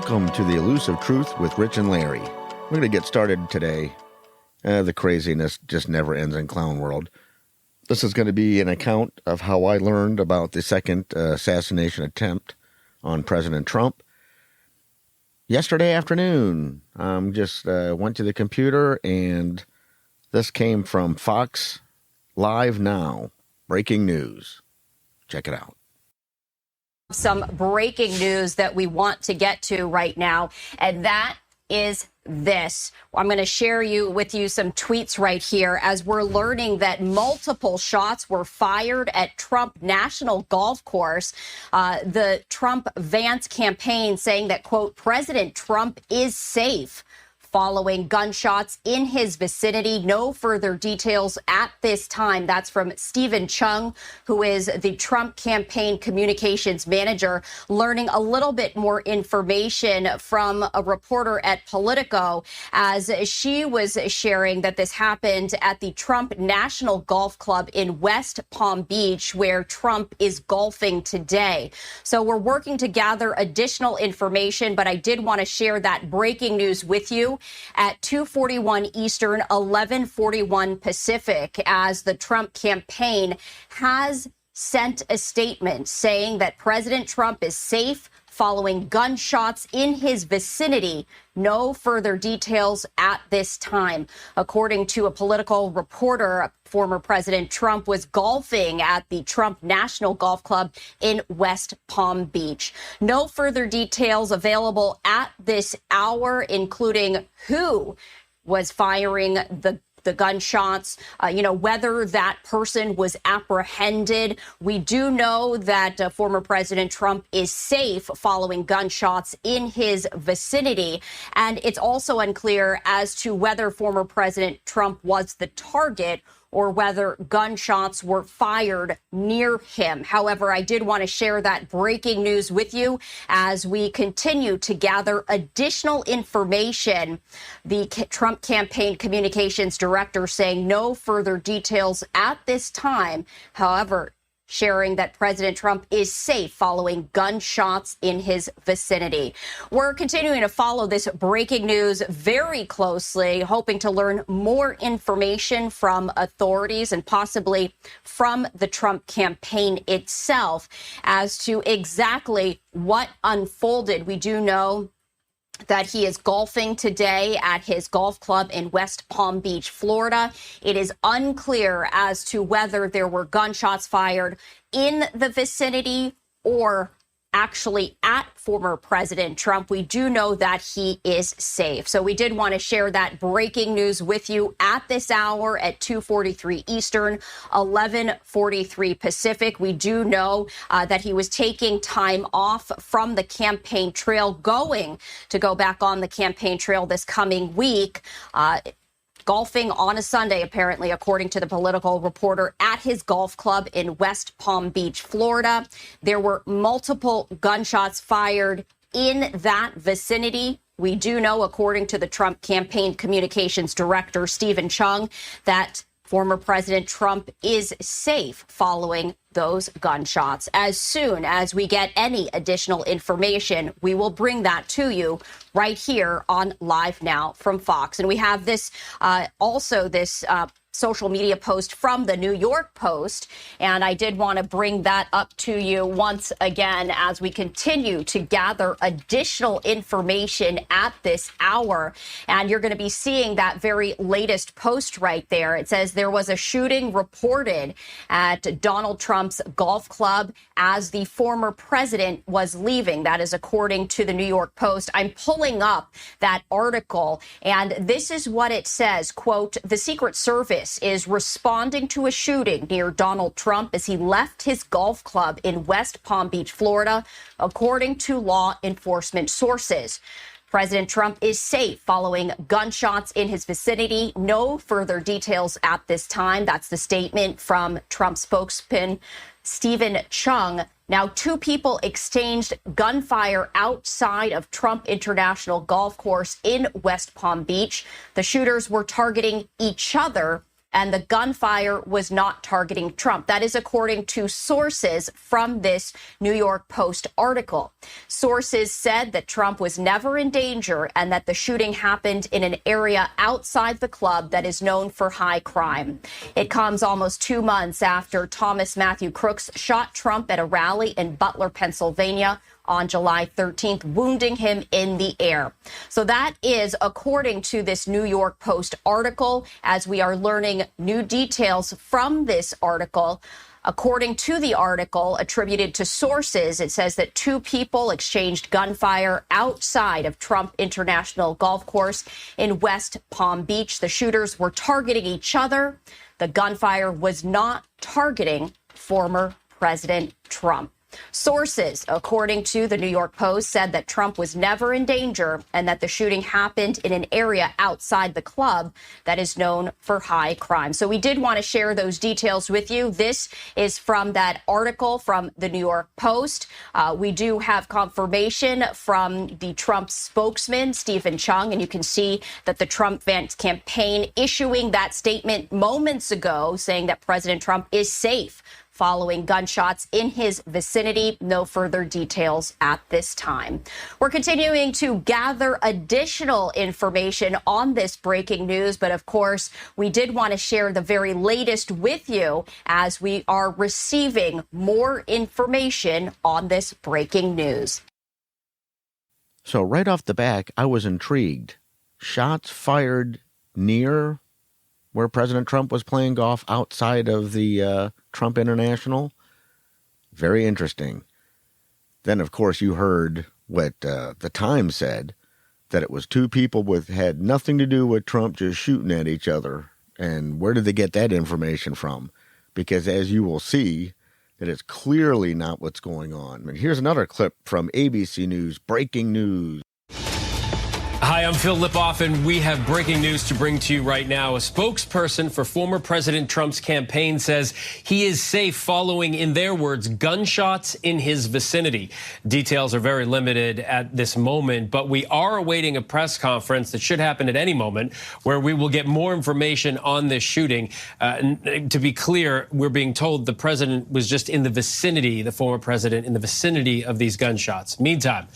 Welcome to the Elusive Truth with Rich and Larry. We're going to get started today. The craziness just never ends in clown world. This is going to be an account of how I learned about the second assassination attempt on President Trump. Yesterday afternoon, just went to the computer, and this came from Fox Live Now. Breaking news. Check it out. Some breaking news that we want to get to right now, and that is this. I'm going to share with you some tweets right here as we're learning that multiple shots were fired at Trump National Golf Course. The Trump-Vance campaign saying that, quote, President Trump is safe following gunshots in his vicinity. No further details at this time. That's from Stephen Chung, who is the Trump campaign communications manager, learning a little bit more information from a reporter at Politico as she was sharing that this happened at the Trump National Golf Club in West Palm Beach, where Trump is golfing today. So we're working to gather additional information, but I did want to share that breaking news with you at 2:41 Eastern, 11:41 Pacific, as the Trump campaign has sent a statement saying that President Trump is safe following gunshots in his vicinity. No further details at this time. According to a Political reporter, former President Trump was golfing at the Trump National Golf Club in West Palm Beach. No further details available at this hour, including who was firing the gunshots, whether that person was apprehended. We do know that former President Trump is safe following gunshots in his vicinity. And it's also unclear as to whether former President Trump was the target or whether gunshots were fired near him. However, I did want to share that breaking news with you as we continue to gather additional information. The Trump campaign communications director saying no further details at this time. However, sharing that President Trump is safe following gunshots in his vicinity. We're continuing to follow this breaking news very closely, hoping to learn more information from authorities and possibly from the Trump campaign itself as to exactly what unfolded. We do know that he is golfing today at his golf club in West Palm Beach, Florida. It is unclear as to whether there were gunshots fired in the vicinity or actually at former President Trump. We do know that he is safe. So we did want to share that breaking news with you at this hour at 2:43 Eastern, 11:43 Pacific. We do know that he was taking time off from the campaign trail, going to go back on the campaign trail this coming week. Golfing on a Sunday, apparently, according to the Political reporter, at his golf club in West Palm Beach, Florida. There were multiple gunshots fired in that vicinity. We do know, according to the Trump campaign communications director, Stephen Chung, that former President Trump is safe following those gunshots. As soon as we get any additional information, we will bring that to you right here on Live Now from Fox. And we have this social media post from the New York Post, and I did want to bring that up to you once again as we continue to gather additional information at this hour. And you're going to be seeing that very latest post right there. It says there was a shooting reported at Donald Trump's golf club as the former president was leaving. That is according to the New York Post. I'm pulling up that article, and this is what it says, quote, the Secret Service is responding to a shooting near Donald Trump as he left his golf club in West Palm Beach, Florida, according to law enforcement sources. President Trump is safe following gunshots in his vicinity. No further details at this time. That's the statement from Trump spokesman Stephen Chung. Now, two people exchanged gunfire outside of Trump International Golf Course in West Palm Beach. The shooters were targeting each other and the gunfire was not targeting Trump. That is according to sources from this New York Post article. Sources said that Trump was never in danger and that the shooting happened in an area outside the club that is known for high crime. It comes almost 2 months after Thomas Matthew Crooks shot Trump at a rally in Butler, Pennsylvania on July 13th, wounding him in the air. So that is according to this New York Post article, as we are learning new details from this article. According to the article attributed to sources, it says that 2 people exchanged gunfire outside of Trump International Golf Course in West Palm Beach. The shooters were targeting each other. The gunfire was not targeting former President Trump. Sources, according to the New York Post, said that Trump was never in danger and that the shooting happened in an area outside the club that is known for high crime. So we did want to share those details with you. This is from that article from the New York Post. We do have confirmation from the Trump spokesman, Stephen Chung, and you can see that the Trump campaign issuing that statement moments ago saying that President Trump is safe following gunshots in his vicinity. No further details at this time. We're continuing to gather additional information on this breaking news, but of course, we did want to share the very latest with you as we are receiving more information on this breaking news. So right off the back, I was intrigued. Shots fired near where President Trump was playing golf outside of the Trump International. Very interesting. Then, of course, you heard what the Times said, that it was 2 people had nothing to do with Trump just shooting at each other. And where did they get that information from? Because as you will see, that is clearly not what's going on. And here's another clip from ABC News, breaking news. Hi, I'm Phil Lipoff, and we have breaking news to bring to you right now. A spokesperson for former President Trump's campaign says he is safe following, in their words, gunshots in his vicinity. Details are very limited at this moment, but we are awaiting a press conference that should happen at any moment where we will get more information on this shooting. To be clear, we're being told the president was just in the vicinity, the former president, in the vicinity of these gunshots. Meantime,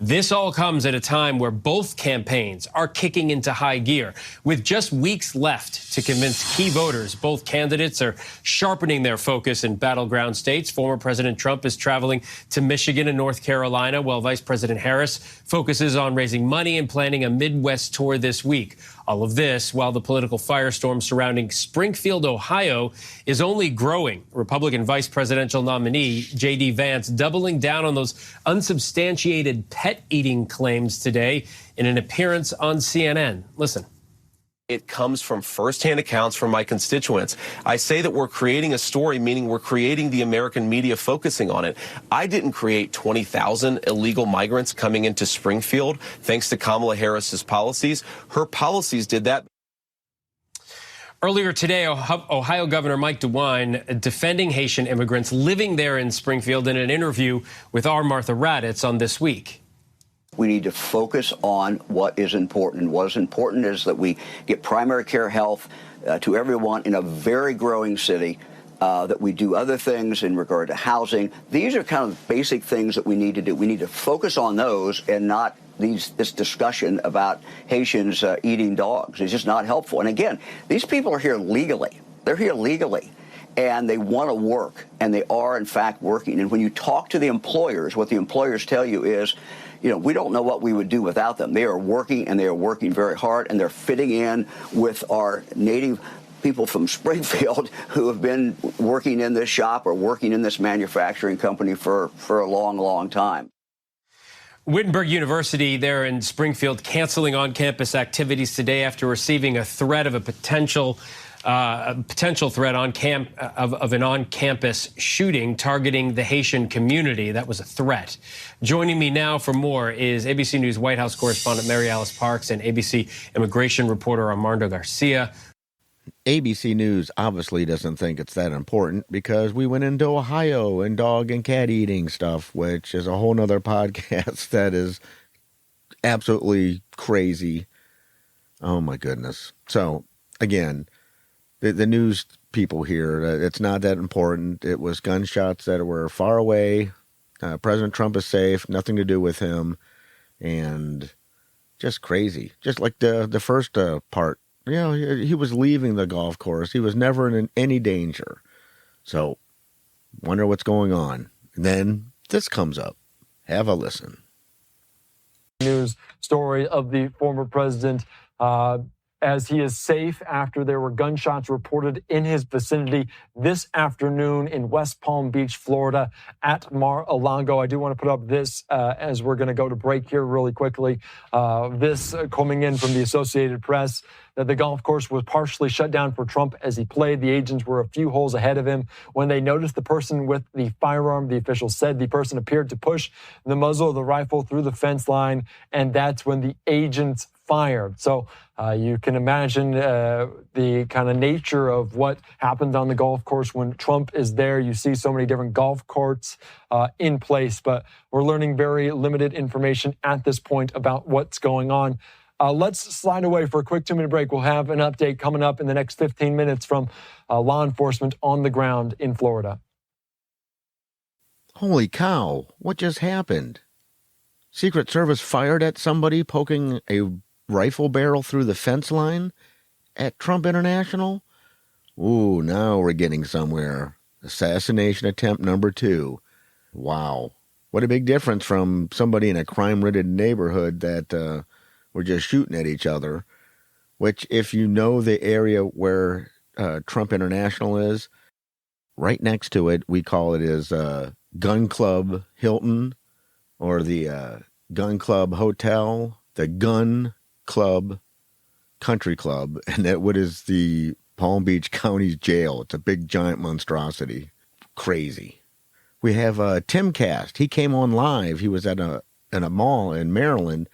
this all comes at a time where both campaigns are kicking into high gear. With just weeks left to convince key voters, both candidates are sharpening their focus in battleground states. Former President Trump is traveling to Michigan and North Carolina, while Vice President Harris focuses on raising money and planning a Midwest tour this week. All of this while the political firestorm surrounding Springfield, Ohio, is only growing. Republican vice presidential nominee J.D. Vance doubling down on those unsubstantiated pet-eating claims today in an appearance on CNN. Listen. It comes from firsthand accounts from my constituents. I say that we're creating a story, meaning we're creating the American media focusing on it. I didn't create 20,000 illegal migrants coming into Springfield thanks to Kamala Harris's policies. Her policies did that. Earlier today, Ohio Governor Mike DeWine defending Haitian immigrants living there in Springfield in an interview with our Martha Raddatz on This Week. We need to focus on what is important. What is important is that we get primary care health to everyone in a very growing city, that we do other things in regard to housing. These are kind of basic things that we need to do. We need to focus on those and not this discussion about Haitians eating dogs. It's just not helpful. And again, these people are here legally. They're here legally. And they want to work, and they are, in fact, working. And when you talk to the employers, what the employers tell you is, we don't know what we would do without them. They are working, and they are working very hard, and they're fitting in with our native people from Springfield who have been working in this shop or working in this manufacturing company for a long, long time. Wittenberg University there in Springfield canceling on-campus activities today after receiving a threat of a potential threat of an on-campus shooting targeting the Haitian community. That was a threat. Joining me now for more is ABC News White House correspondent Mary Alice Parks and ABC immigration reporter Armando Garcia. ABC News obviously doesn't think it's that important because we went into Ohio and dog and cat eating stuff, which is a whole nother podcast that is absolutely crazy. Oh, my goodness. So, again, the news people here, it's not that important. It was gunshots that were far away. President Trump is safe, nothing to do with him, and just crazy. Just like the first part, he was leaving the golf course. He was never in any danger. So, wonder what's going on. And then this comes up. Have a listen. News story of the former president as he is safe after there were gunshots reported in his vicinity this afternoon in West Palm Beach, Florida at Mar-a-Lago. I do want to put up this as we're going to go to break here really quickly. This coming in from the Associated Press, that the golf course was partially shut down for Trump as he played. The agents were a few holes ahead of him. When they noticed the person with the firearm, the officials said the person appeared to push the muzzle of the rifle through the fence line, and that's when the agents fired. So you can imagine the kind of nature of what happens on the golf course when Trump is there. You see so many different golf carts in place, but we're learning very limited information at this point about what's going on. Let's slide away for a quick 2-minute break. We'll have an update coming up in the next 15 minutes from law enforcement on the ground in Florida. Holy cow, what just happened? Secret Service fired at somebody poking a rifle barrel through the fence line at Trump International? Ooh, now we're getting somewhere. Assassination attempt number 2. Wow. What a big difference from somebody in a crime-ridden neighborhood that were just shooting at each other, which if you know the area where Trump International is, right next to it, we call it as Gun Club Hilton or the Gun Club Hotel, the Gun Club Country Club, and that what is the Palm Beach County's jail. It's a big giant monstrosity. Crazy. We have Timcast. He came on live. He was at a mall in Maryland,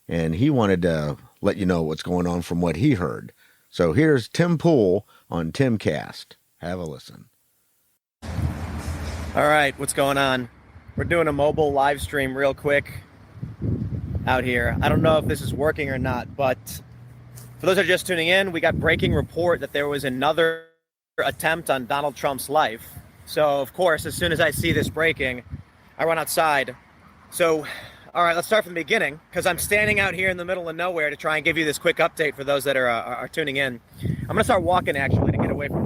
and he wanted to let you know what's going on from what he heard. So here's Tim Pool on Timcast. Have a listen. All right, what's going on? We're doing a mobile live stream real quick out here. I don't know if this is working or not, but for those that are just tuning in, we got breaking report that there was another attempt on Donald Trump's life. So, of course, as soon as I see this breaking, I run outside. So, all right, let's start from the beginning, because I'm standing out here in the middle of nowhere to try and give you this quick update for those that are tuning in. I'm going to start walking, actually, to get away from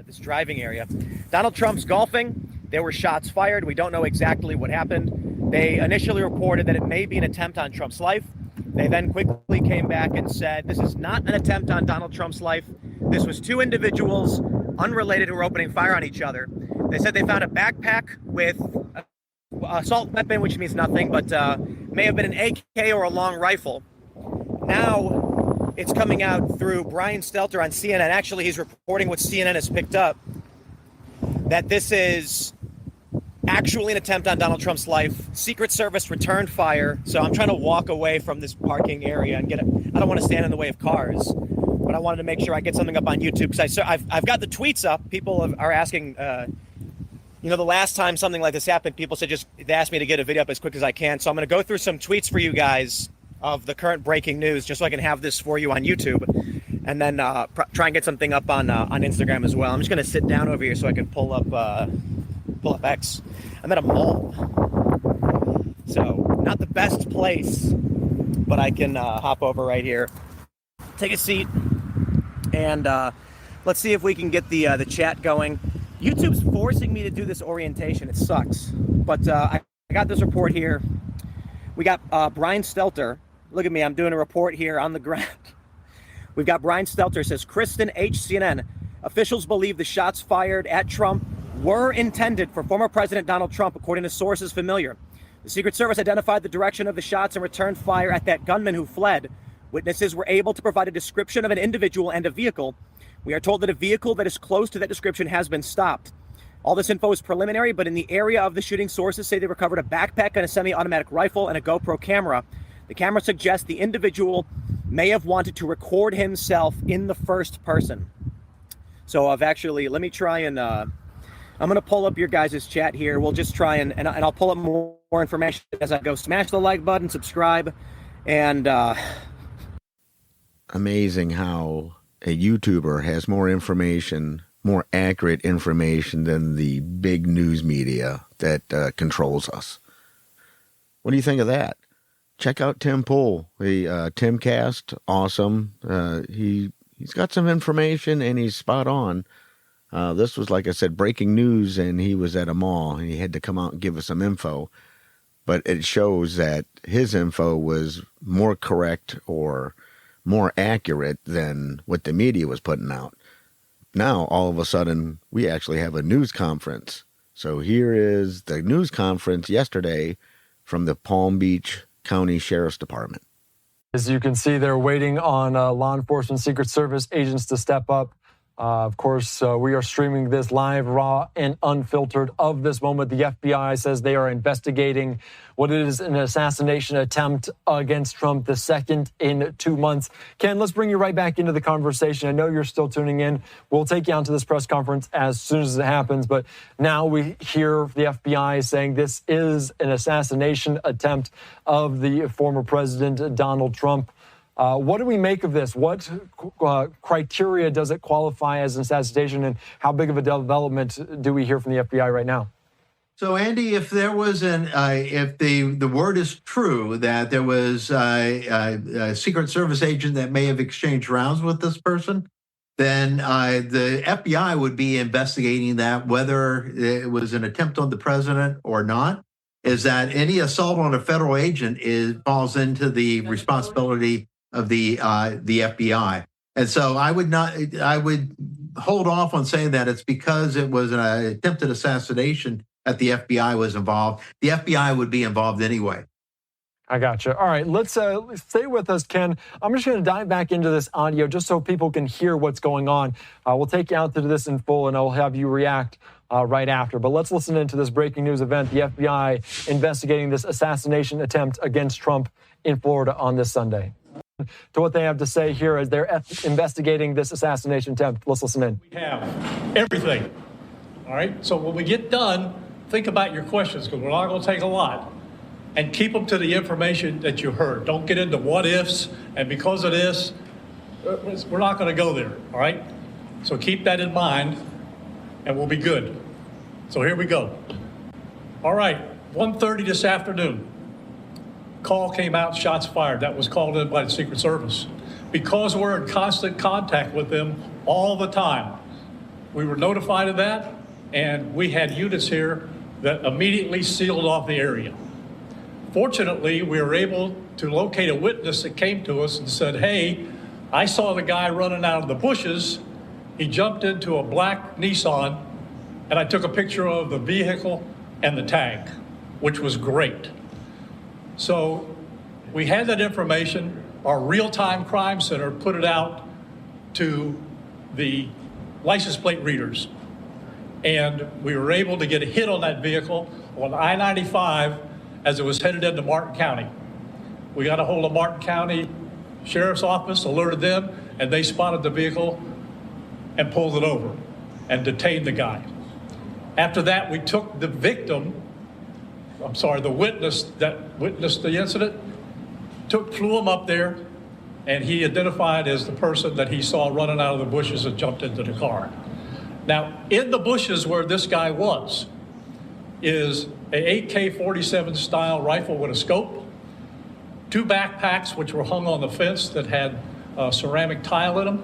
this driving area. Donald Trump's golfing. There were shots fired. We don't know exactly what happened. They initially reported that it may be an attempt on Trump's life. They then quickly came back and said, this is not an attempt on Donald Trump's life. This was two individuals, unrelated, who were opening fire on each other. They said they found a backpack with an assault weapon, which means nothing, but may have been an AK or a long rifle. Now it's coming out through Brian Stelter on CNN. Actually, he's reporting what CNN has picked up, that this is actually an attempt on Donald Trump's life. Secret Service returned fire. So I'm trying to walk away from this parking area and I don't want to stand in the way of cars, but I wanted to make sure I get something up on YouTube, because I've got the tweets up. People are asking, the last time something like this happened, people said they asked me to get a video up as quick as I can. So I'm going to go through some tweets for you guys of the current breaking news, just so I can have this for you on YouTube, and then try and get something up on Instagram as well. I'm just going to sit down over here so I can pull up X. I'm at a mall, so not the best place, but I can hop over right here, take a seat, and let's see if we can get the chat going. YouTube's forcing me to do this orientation. It sucks, but I got this report here. We got Brian Stelter. Look at me, I'm doing a report here on the ground. We've got Brian Stelter, says, Kristen H. CNN, officials believe the shots fired at Trump were intended for former President Donald Trump, according to sources familiar. The Secret Service identified the direction of the shots and returned fire at that gunman who fled. Witnesses were able to provide a description of an individual and a vehicle. We are told that a vehicle that is close to that description has been stopped. All this info is preliminary, but in the area of the shooting, sources say they recovered a backpack and a semi-automatic rifle and a GoPro camera. The camera suggests the individual may have wanted to record himself in the first person. So let me try and, I'm going to pull up your guys' chat here. We'll just try and I'll pull up more information as I go. Smash the like button, subscribe, and... Amazing how a YouTuber has more information, more accurate information than the big news media that controls us. What do you think of that? Check out Tim Pool, the Timcast. Awesome. He's got some information and he's spot on. This was, like I said, breaking news, and he was at a mall and he had to come out and give us some info. But it shows that his info was more correct or more accurate than what the media was putting out. Now, all of a sudden, we actually have a news conference. So here is the news conference yesterday from the Palm Beach County Sheriff's Department. As you can see, they're waiting on law enforcement, Secret Service agents to step up. Of course, we are streaming this live, raw, and unfiltered of this moment. The FBI says they are investigating what is an assassination attempt against Trump, the second in 2 months. Ken, let's bring you right back into the conversation. I know you're still tuning in. We'll take you on to this press conference as soon as it happens. But now we hear the FBI saying this is an assassination attempt of the former president, Donald Trump. What do we make of this? What criteria does it qualify as an assassination, and how big of a development do we hear from the FBI right now? So, Andy, if there was if the word is true that there was a Secret Service agent that may have exchanged rounds with this person, then the FBI would be investigating that, whether it was an attempt on the president or not. Is that any assault on a federal agent falls into the responsibility of the FBI. And so I would hold off on saying that it's because it was an attempted assassination that the FBI was involved. The FBI would be involved anyway. I gotcha. All right, let's stay with us, Ken. I'm just going to dive back into this audio just so people can hear what's going on. We'll take you out to this in full, and I'll have you react right after. But let's listen into this breaking news event. The FBI investigating this assassination attempt against Trump in Florida on this Sunday. To what they have to say here as they're investigating this assassination attempt. Let's listen in. We have everything. All right. So when we get done, think about your questions, because we're not going to take a lot, and keep them to the information that you heard. Don't get into what ifs, and because of this, we're not going to go there. All right. So keep that in mind, and we'll be good. So here we go. All right. 1:30 this afternoon. Call came out, shots fired. That was called in by the Secret Service. Because we're in constant contact with them all the time, we were notified of that, and we had units here that immediately sealed off the area. Fortunately, we were able to locate a witness that came to us and said, hey, I saw the guy running out of the bushes. He jumped into a black Nissan, and I took a picture of the vehicle and the tag, which was great. So we had that information. Our real-time crime center put it out to the license plate readers. And we were able to get a hit on that vehicle on I-95 as it was headed into Martin County. We got a hold of Martin County Sheriff's Office, alerted them, and they spotted the vehicle and pulled it over and detained the guy. After that, we took the the witness that witnessed the incident, flew him up there, and he identified as the person that he saw running out of the bushes and jumped into the car. Now, in the bushes where this guy was is a AK-47 style rifle with a scope, 2 backpacks which were hung on the fence that had ceramic tile in them,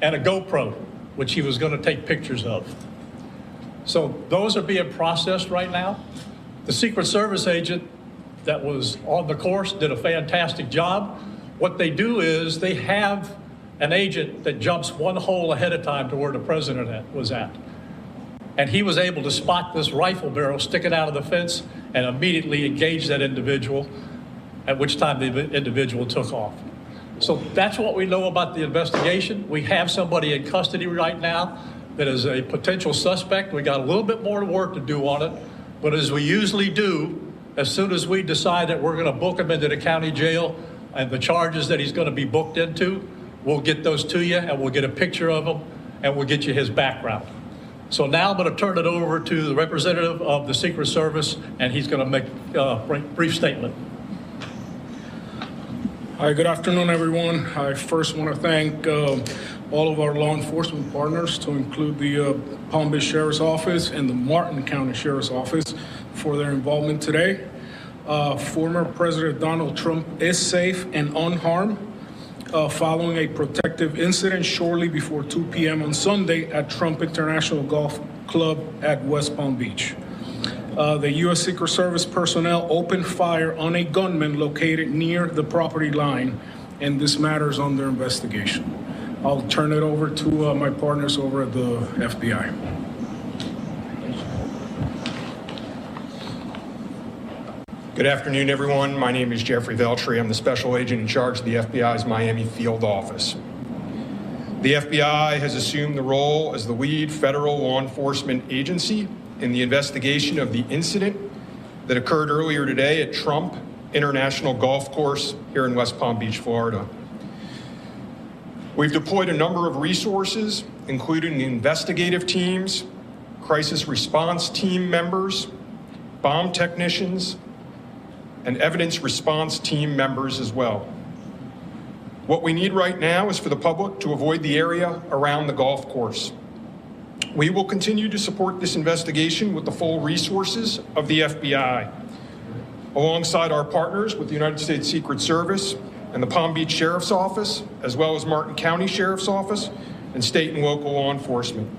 and a GoPro, which he was going to take pictures of. So those are being processed right now. The Secret Service agent that was on the course did a fantastic job. What they do is they have an agent that jumps one hole ahead of time to where the president was at. And he was able to spot this rifle barrel sticking out of the fence and immediately engage that individual, at which time the individual took off. So that's what we know about the investigation. We have somebody in custody right now that is a potential suspect. We got a little bit more work to do on it. But as we usually do, as soon as we decide that we're going to book him into the county jail and the charges that he's going to be booked into, we'll get those to you, and we'll get a picture of him, and we'll get you his background. So now I'm going to turn it over to the representative of the Secret Service, and he's going to make a brief statement. Hi, good afternoon, everyone. I first want to thank all of our law enforcement partners, to include the Palm Beach Sheriff's Office and the Martin County Sheriff's Office, for their involvement today. Former President Donald Trump is safe and unharmed following a protective incident shortly before 2 p.m. on Sunday at Trump International Golf Club at West Palm Beach. The U.S. Secret Service personnel opened fire on a gunman located near the property line, and this matter is under investigation. I'll turn it over to my partners over at the FBI. Good afternoon, everyone. My name is Jeffrey Veltri. I'm the special agent in charge of the FBI's Miami field office. The FBI has assumed the role as the lead federal law enforcement agency in the investigation of the incident that occurred earlier today at Trump International Golf Course here in West Palm Beach, Florida. We've deployed a number of resources, including investigative teams, crisis response team members, bomb technicians, and evidence response team members as well. What we need right now is for the public to avoid the area around the golf course. We will continue to support this investigation with the full resources of the FBI, alongside our partners with the United States Secret Service and the Palm Beach Sheriff's Office, as well as Martin County Sheriff's Office and state and local law enforcement.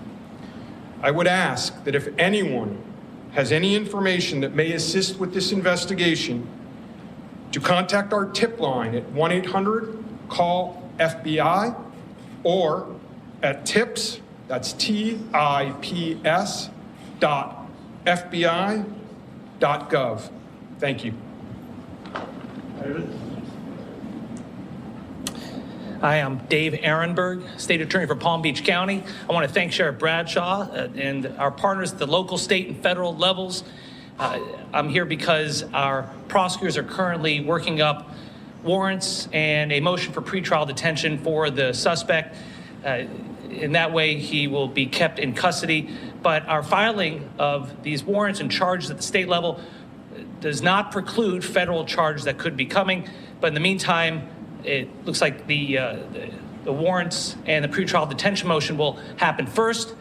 I would ask that if anyone has any information that may assist with this investigation, to contact our tip line at 1-800-CALL-FBI or at tips, that's tips.fbi.gov. Thank you. David? Hi, I'm Dave Ehrenberg, State Attorney for Palm Beach County. I want to thank Sheriff Bradshaw and our partners at the local, state, and federal levels. I'm here because our prosecutors are currently working up warrants and a motion for pretrial detention for the suspect. In that way, he will be kept in custody. But our filing of these warrants and charges at the state level does not preclude federal charges that could be coming. But in the meantime, it looks like the warrants and the pretrial detention motion will happen first.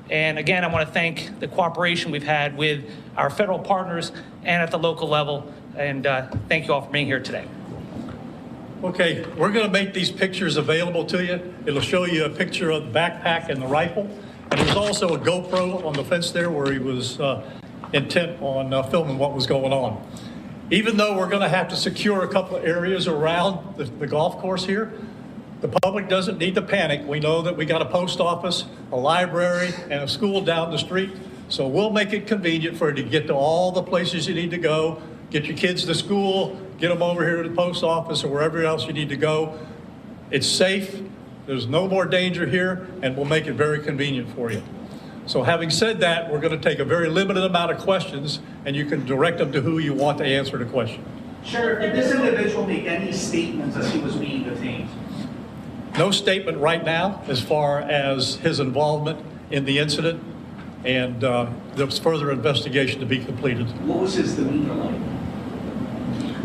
And again, I want to thank the cooperation we've had with our federal partners and at the local level. And thank you all for being here today. Okay, we're going to make these pictures available to you. It'll show you a picture of the backpack and the rifle. And there's also a GoPro on the fence there where he was intent on filming what was going on. Even though we're going to have to secure a couple of areas around the golf course here, the public doesn't need to panic. We know that we got a post office, a library, and a school down the street. So we'll make it convenient for you to get to all the places you need to go, get your kids to school, get them over here to the post office or wherever else you need to go. It's safe. There's no more danger here, and we'll make it very convenient for you. So having said that, we're going to take a very limited amount of questions, and you can direct them to who you want to answer the question. Sheriff, did this individual make any statements as he was being detained? No statement right now as far as his involvement in the incident, and there's further investigation to be completed. What was his demeanor like?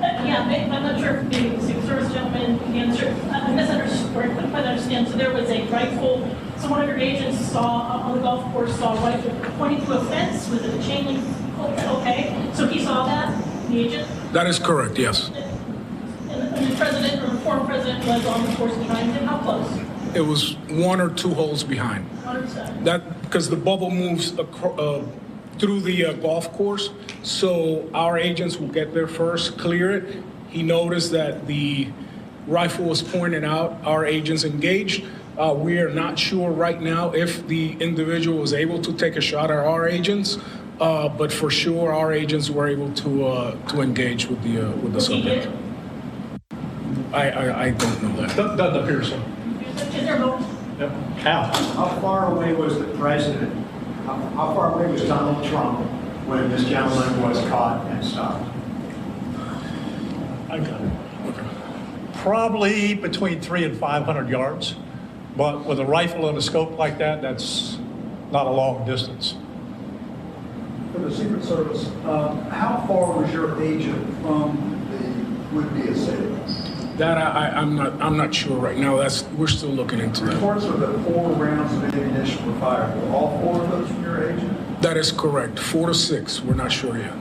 Yeah, I'm not sure if the Secret Service gentleman answered. I misunderstood, or I couldn't quite understand. So there was a rifle. So one of your agents saw on the golf course saw a rifle pointing to a fence. Was it a chain link? Okay, so he saw that, the agent. That is correct. Yes. And the president or the former president was on the course behind him. How close? It was 1 or 2 holes behind. 100%. That because the bubble moves through the golf course, so our agents will get there first, clear it. He noticed that the rifle was pointed out. Our agents engaged. We are not sure right now if the individual was able to take a shot at our agents, but for sure our agents were able to engage with the subject. I don't know that. Doesn't appear so. Is there more? Yep. How? How far away was the president? How far away was Donald Trump when this gentleman was caught and stopped? I got it. Okay. Probably between 300 and 500 yards, but with a rifle and a scope like that, that's not a long distance. For the Secret Service, how far was your agent from the would-be assailant? That I'm not sure right now. We're still looking into that. Reports of the 4 rounds of ammunition were fired. Were all 4 of those from your agent? That is correct. 4 to 6. We're not sure yet.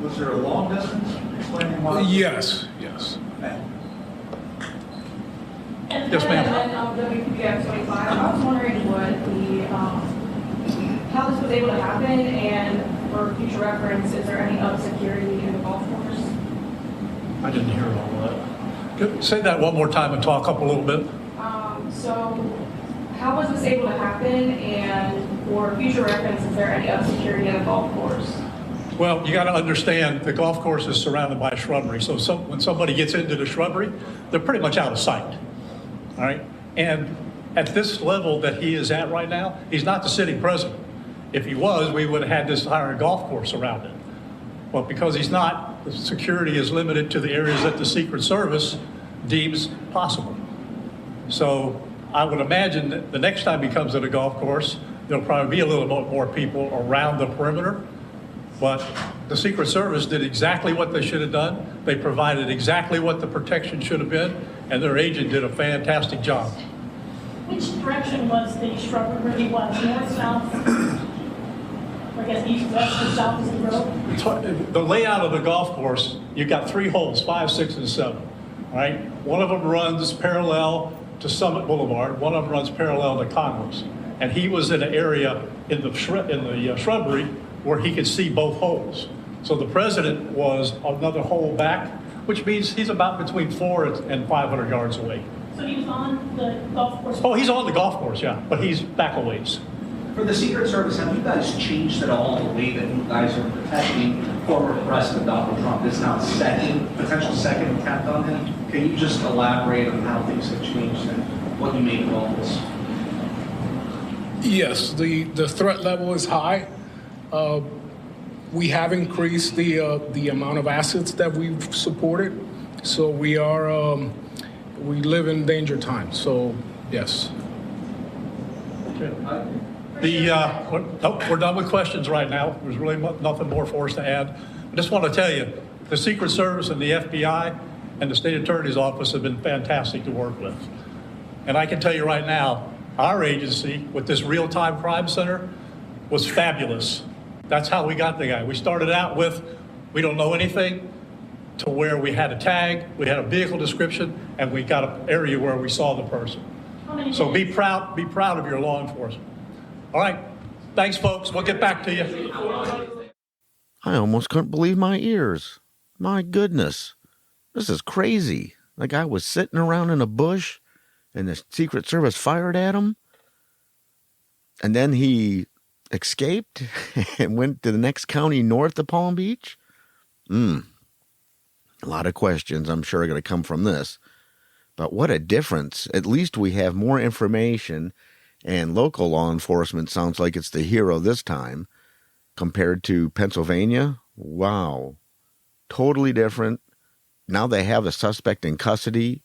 Was there a long distance? Explaining why? Yes. And Yes, ma'am. then WPBX 25, I was wondering what how this was able to happen, and for future reference, is there any up security in the golf course? I didn't hear all that. Say that one more time and talk up a little bit. So how was this able to happen, and for future reference, is there any up security in the golf course? Well, you got to understand the golf course is surrounded by shrubbery. So when somebody gets into the shrubbery, they're pretty much out of sight. All right. And at this level that he is at right now, he's not the sitting president. If he was, we would have had this entire golf course around it. But because he's not, the security is limited to the areas that the Secret Service deems possible. So I would imagine that the next time he comes to the golf course, there'll probably be a little bit more people around the perimeter. But the Secret Service did exactly what they should have done. They provided exactly what the protection should have been, and their agent did a fantastic job. Which direction was the shrubbery really was? North, south? I guess east, west, or south is the road? The layout of the golf course, you've got 3 holes, 5, 6, and 7. All right? One of them runs parallel to Summit Boulevard. One of them runs parallel to Congress. And he was in an area in the shrubbery where he could see both holes. So the president was another hole back, which means he's about between 400 and 500 yards away. So he was on the golf course? Oh, he's on the golf course, yeah, but he's back a ways. For the Secret Service, have you guys changed at all the way that you guys are protecting former President Donald Trump? This now potential second attempt on him. Can you just elaborate on how things have changed and what you make of all this? Yes, the threat level is high. We have increased the amount of assets that we've supported, so we live in danger times. So yes. We're done with questions right now. There's really nothing more for us to add. I just want to tell you, the Secret Service and the FBI and the State Attorney's Office have been fantastic to work with. And I can tell you right now, our agency with this real-time crime center was fabulous. That's how we got the guy. We started out with, we don't know anything, to where we had a tag, we had a vehicle description, and we got an area where we saw the person. So be proud of your law enforcement. All right. Thanks, folks. We'll get back to you. I almost couldn't believe my ears. My goodness. This is crazy. The guy was sitting around in a bush and the Secret Service fired at him. And then he escaped and went to the next county north of Palm Beach. A lot of questions, I'm sure, are going to come from this. But what a difference. At least we have more information, and local law enforcement sounds like it's the hero this time compared to Pennsylvania. Wow. Totally different. Now they have the suspect in custody.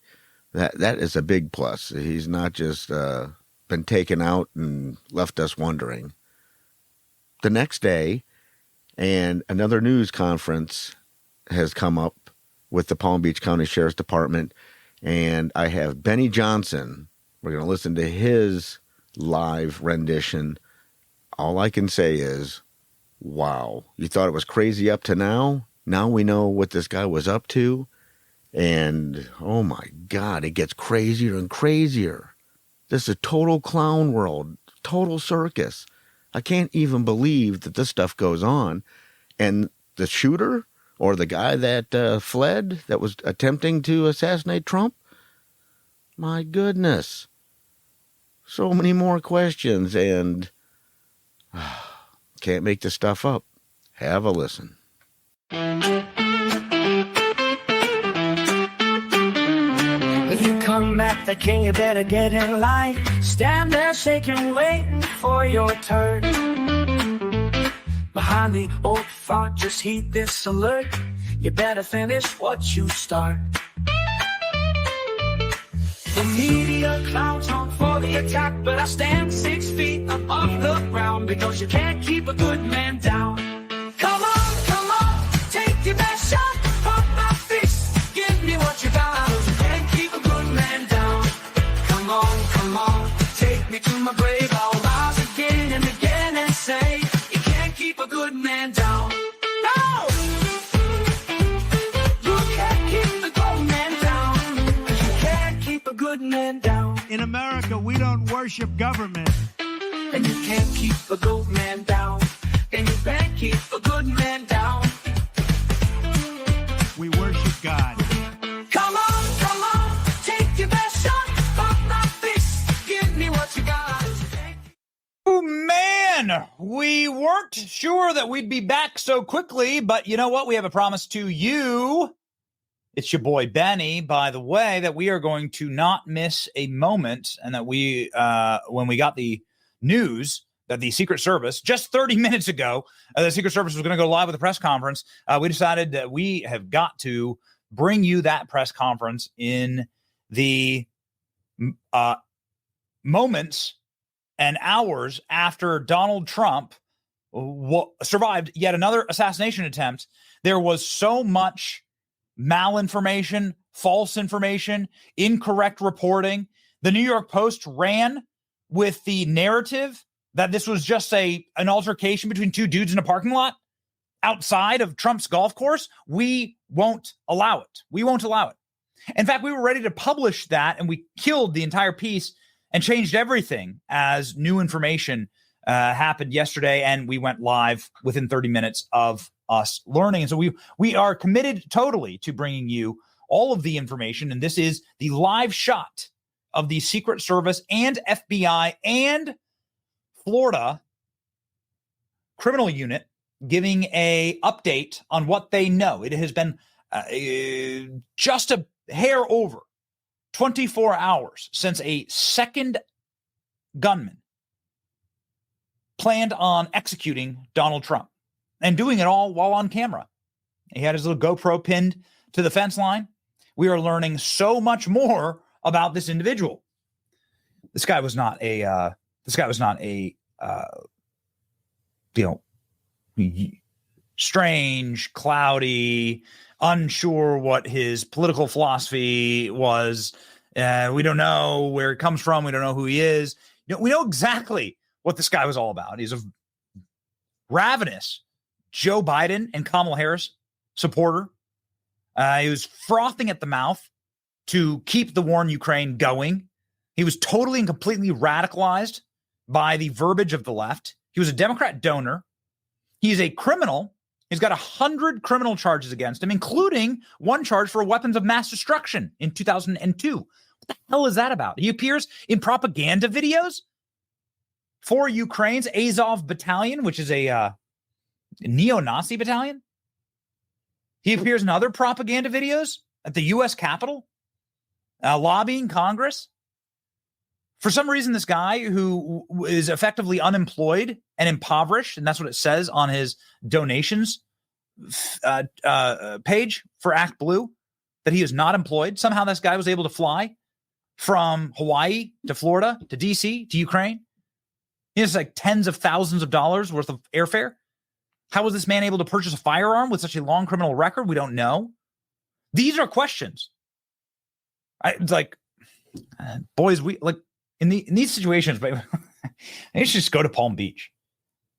That is a big plus. He's not just been taken out and left us wondering. The next day, and another news conference has come up with the Palm Beach County Sheriff's Department, and I have Benny Johnson. We're going to listen to his live rendition. All I can say is, wow. You thought it was crazy up to now? Now we know what this guy was up to. And, oh my God, it gets crazier and crazier. This is a total clown world, total circus. I can't even believe that this stuff goes on. And the shooter, or the guy that fled, that was attempting to assassinate Trump? My goodness. So many more questions, and can't make this stuff up. Have a listen. If you come back the king, you better get in line. Stand there shaking, waiting for your turn. Behind the old font, just heed this alert. You better finish what you start. The media clouds on for the attack, but I stand 6 feet above the ground, because you can't keep a good man down. Come on, take your best shot. Pump my fist, give me what you got. You can't man down. In America, we don't worship government. And you can't keep a good man down. And you can't keep a good man down. We worship God. Come on, take your best shot. Pop my fist, give me what you got. Oh, man, we weren't sure that we'd be back so quickly, but you know what? We have a promise to you. It's your boy Benny, by the way, that we are going to not miss a moment, and that we, when we got the news that the Secret Service, just 30 minutes ago, the Secret Service was going to go live with a press conference, we decided that we have got to bring you that press conference in the moments and hours after Donald Trump survived yet another assassination attempt. There was so much malinformation, false information, incorrect reporting. The New York Post ran with the narrative that this was just an altercation between two dudes in a parking lot outside of Trump's golf course. We won't allow it. We won't allow it. In fact, we were ready to publish that, and we killed the entire piece and changed everything as new information happened yesterday, and we went live within 30 minutes of us learning. And so we are committed totally to bringing you all of the information, and this is the live shot of the Secret Service and FBI and Florida criminal unit giving a update on what they know. It has been just a hair over 24 hours since a second gunman planned on executing Donald Trump, and doing it all while on camera. He had his little GoPro pinned to the fence line. We are learning so much more about this individual. This guy was not a strange, cloudy, unsure what his political philosophy was. We don't know where it comes from. We don't know who he is. We know exactly what this guy was all about. He's a ravenous Joe Biden and Kamala Harris supporter. He was frothing at the mouth to keep the war in Ukraine going. He was totally and completely radicalized by the verbiage of the left. He was a Democrat donor. He's a criminal. He's got 100 criminal charges against him, including one charge for weapons of mass destruction in 2002. What the hell is that about? He appears in propaganda videos for Ukraine's Azov battalion, which is a neo-Nazi battalion. He appears in other propaganda videos at the U.S. Capitol, lobbying Congress. For some reason, this guy who is effectively unemployed and impoverished, and that's what it says on his donations page for Act Blue, that he is not employed. Somehow this guy was able to fly from Hawaii to Florida to D.C. to Ukraine. He has like tens of thousands of dollars worth of airfare. How was this man able to purchase a firearm with such a long criminal record? We don't know. These are questions. Boys, we like in these situations, but they should just go to Palm Beach.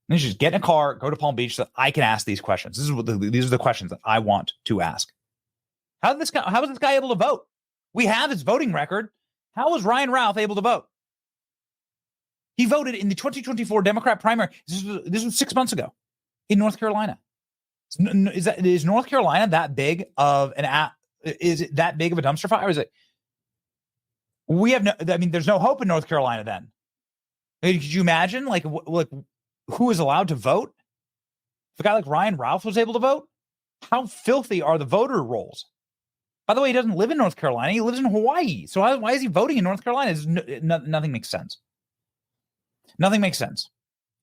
They should just get in a car, go to Palm Beach, so that I can ask these questions. These are the questions that I want to ask. How was this guy able to vote? We have his voting record. How was Ryan Ralph able to vote? He voted in the 2024 Democrat primary. This was 6 months ago in North Carolina. Is North Carolina that big of is it that big of a dumpster fire? Or is it? We have no. I mean, there's no hope in North Carolina. Then, I mean, could you imagine who is allowed to vote? If a guy like Ryan Ralph was able to vote, how filthy are the voter rolls? By the way, he doesn't live in North Carolina. He lives in Hawaii. So why is he voting in North Carolina? Nothing makes sense. Nothing makes sense,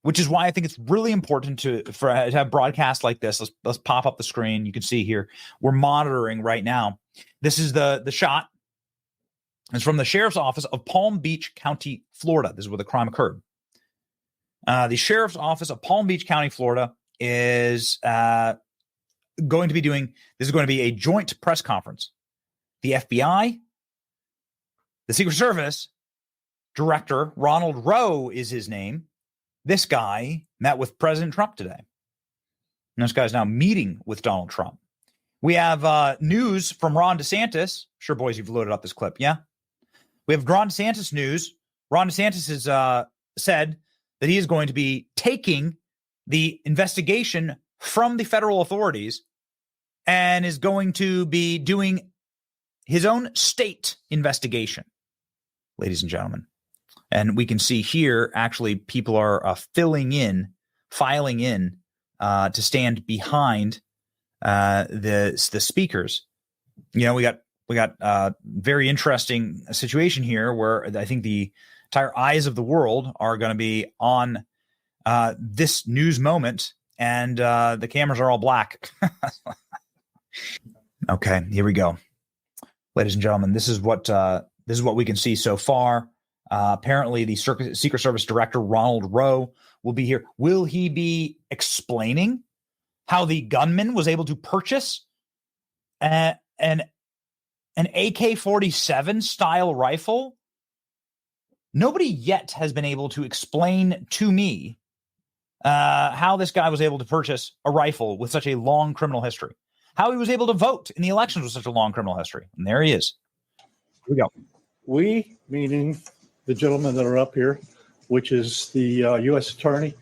which is why I think it's really important to have broadcasts like this. Let's pop up the screen. You can see here, we're monitoring right now. This is the shot. It's from the Sheriff's Office of Palm Beach County, Florida. This is where the crime occurred. The Sheriff's Office of Palm Beach County, Florida is going to be a joint press conference. The FBI, the Secret Service Director, Ronald Rowe is his name. This guy met with President Trump today. And this guy's now meeting with Donald Trump. We have news from Ron DeSantis. Sure, boys, you've loaded up this clip, yeah? We have Ron DeSantis news. Ron DeSantis has said that he is going to be taking the investigation from the federal authorities and is going to be doing his own state investigation, ladies and gentlemen. And we can see here, actually, people are filing in to stand behind the speakers. You know, we got a very interesting situation here where I think the entire eyes of the world are going to be on this news moment, and the cameras are all black. Okay, here we go, ladies and gentlemen. This is what we can see so far. Apparently, the Secret Service Director Ronald Rowe will be here. Will he be explaining how the gunman was able to purchase an AK-47 style rifle? Nobody yet has been able to explain to me how this guy was able to purchase a rifle with such a long criminal history, how he was able to vote in the elections with such a long criminal history. And there he is. Here we go. We, meaning the gentlemen that are up here, which is the U.S. Attorney,